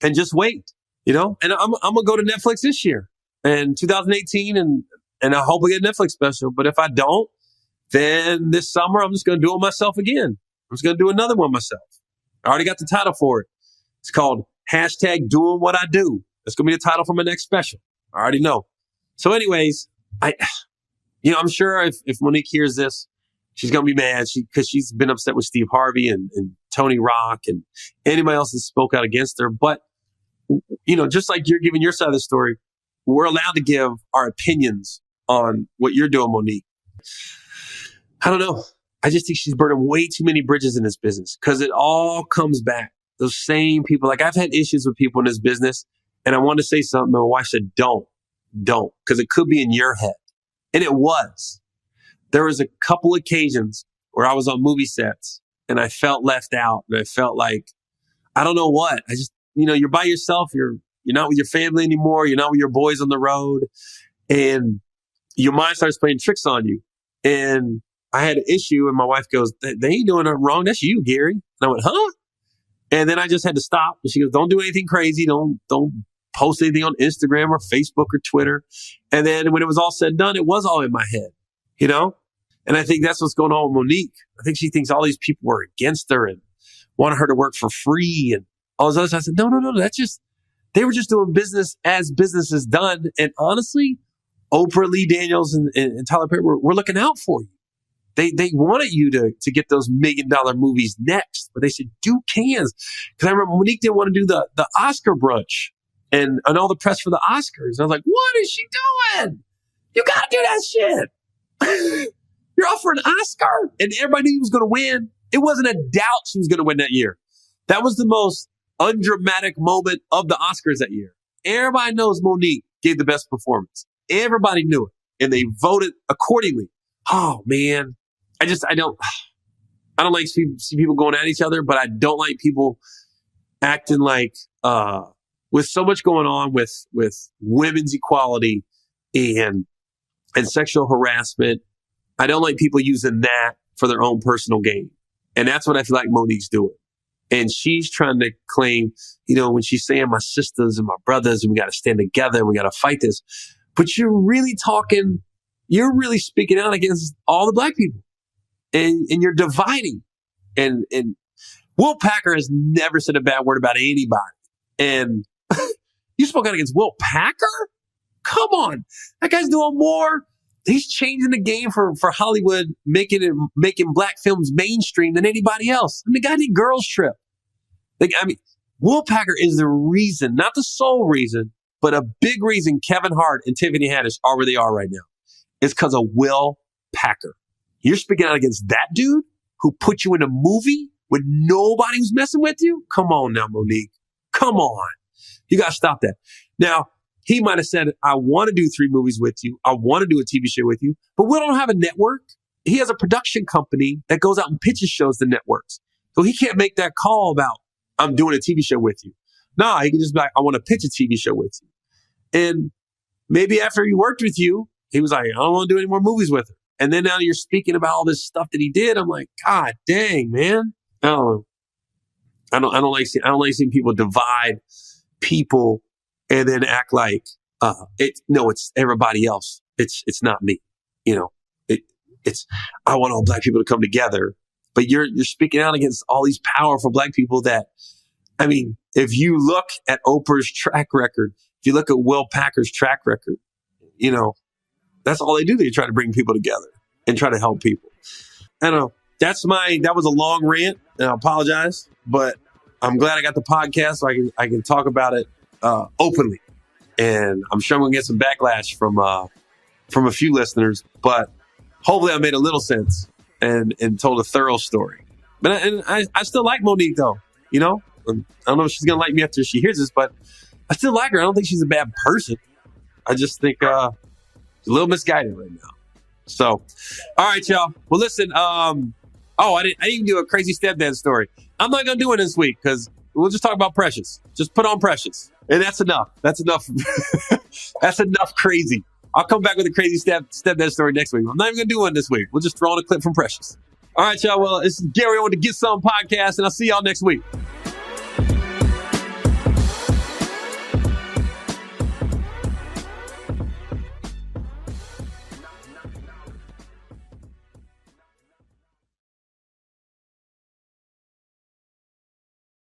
and just wait, you know? And I'm going to go to Netflix this year in 2018, and I hope I get a Netflix special. But if I don't, then this summer, I'm just going to do it myself again. I'm just going to do another one myself. I already got the title for it. It's called #Doing What I Do. That's going to be the title for my next special. I already know. So anyways, I'm sure if Monique hears this, she's going to be mad because she's been upset with Steve Harvey and Tony Rock and anybody else that spoke out against her. But, you know, just like you're giving your side of the story, we're allowed to give our opinions on what you're doing, Monique. I don't know. I just think she's burning way too many bridges in this business, because it all comes back. Those same people. Like, I've had issues with people in this business, and I wanted to say something, and my wife said, don't, because it could be in your head. And it was. There was a couple occasions where I was on movie sets and I felt left out, and I felt like I don't know what. I just, you're by yourself. You're not with your family anymore. You're not with your boys on the road. And your mind starts playing tricks on you. And I had an issue, and my wife goes, they ain't doing nothing wrong. That's you, Gary. And I went, huh? And then I just had to stop. And she goes, don't do anything crazy. Don't post anything on Instagram or Facebook or Twitter. And then when it was all said and done, it was all in my head, And I think that's what's going on with Monique. I think she thinks all these people were against her and wanted her to work for free and all those others. I said, no. They were just doing business as business is done. And honestly, Oprah, Lee Daniels, and Tyler Perry were looking out for you. They wanted you to get those $1 million movies next, but they said, do cans. Because I remember Monique didn't want to do the Oscar brunch and all the press for the Oscars. And I was like, what is she doing? You got to do that shit. You're up for an Oscar? And everybody knew he was going to win. It wasn't a doubt she was going to win that year. That was the most undramatic moment of the Oscars that year. Everybody knows Monique gave the best performance. Everybody knew it. And they voted accordingly. Oh, man. I don't like see people going at each other, but I don't like people acting like, with so much going on with women's equality and sexual harassment, I don't like people using that for their own personal gain. And that's what I feel like Monique's doing. And she's trying to claim, when she's saying my sisters and my brothers, and we got to stand together and we got to fight this. But you're really speaking out against all the black people. And you're dividing. And Will Packer has never said a bad word about anybody. And you spoke out against Will Packer? Come on. That guy's doing more. He's changing the game for Hollywood, making black films mainstream than anybody else. The guy did Girls Trip. Will Packer is the reason, not the sole reason, but a big reason Kevin Hart and Tiffany Haddish are where they are right now. It's because of Will Packer. You're speaking out against that dude who put you in a movie when nobody was messing with you? Come on now, Monique. Come on. You got to stop that. Now, he might have said, I want to do 3 movies with you. I want to do a TV show with you. But we don't have a network. He has a production company that goes out and pitches shows to networks. So he can't make that call about, I'm doing a TV show with you. No, he can just be like, I want to pitch a TV show with you. And maybe after he worked with you, he was like, I don't want to do any more movies with her. And then now you're speaking about all this stuff that he did. I'm like, God dang, man. I don't know. I don't like seeing people divide people and then act like it's everybody else. It's not me. It's I want all black people to come together. But you're speaking out against all these powerful black people that, if you look at Oprah's track record, if you look at Will Packer's track record, that's all they do. They try to bring people together and try to help people. I don't know. That was a long rant, and I apologize, but I'm glad I got the podcast so I can talk about it openly. And I'm sure I'm gonna get some backlash from a few listeners, but hopefully I made a little sense and told a thorough story. But I still like Monique though. I don't know if she's gonna like me after she hears this, but I still like her. I don't think she's a bad person. I just think she's a little misguided right now. So, all right, y'all. Well, listen. I didn't even do a crazy stepdad story. I'm not gonna do it this week because we'll just talk about Precious. Just put on Precious, and that's enough. That's enough. That's enough crazy. I'll come back with a crazy stepdad story next week. I'm not even gonna do one this week. We'll just throw on a clip from Precious. All right, y'all. Well, this is Gary Owen, the Get Some podcast, and I'll see y'all next week.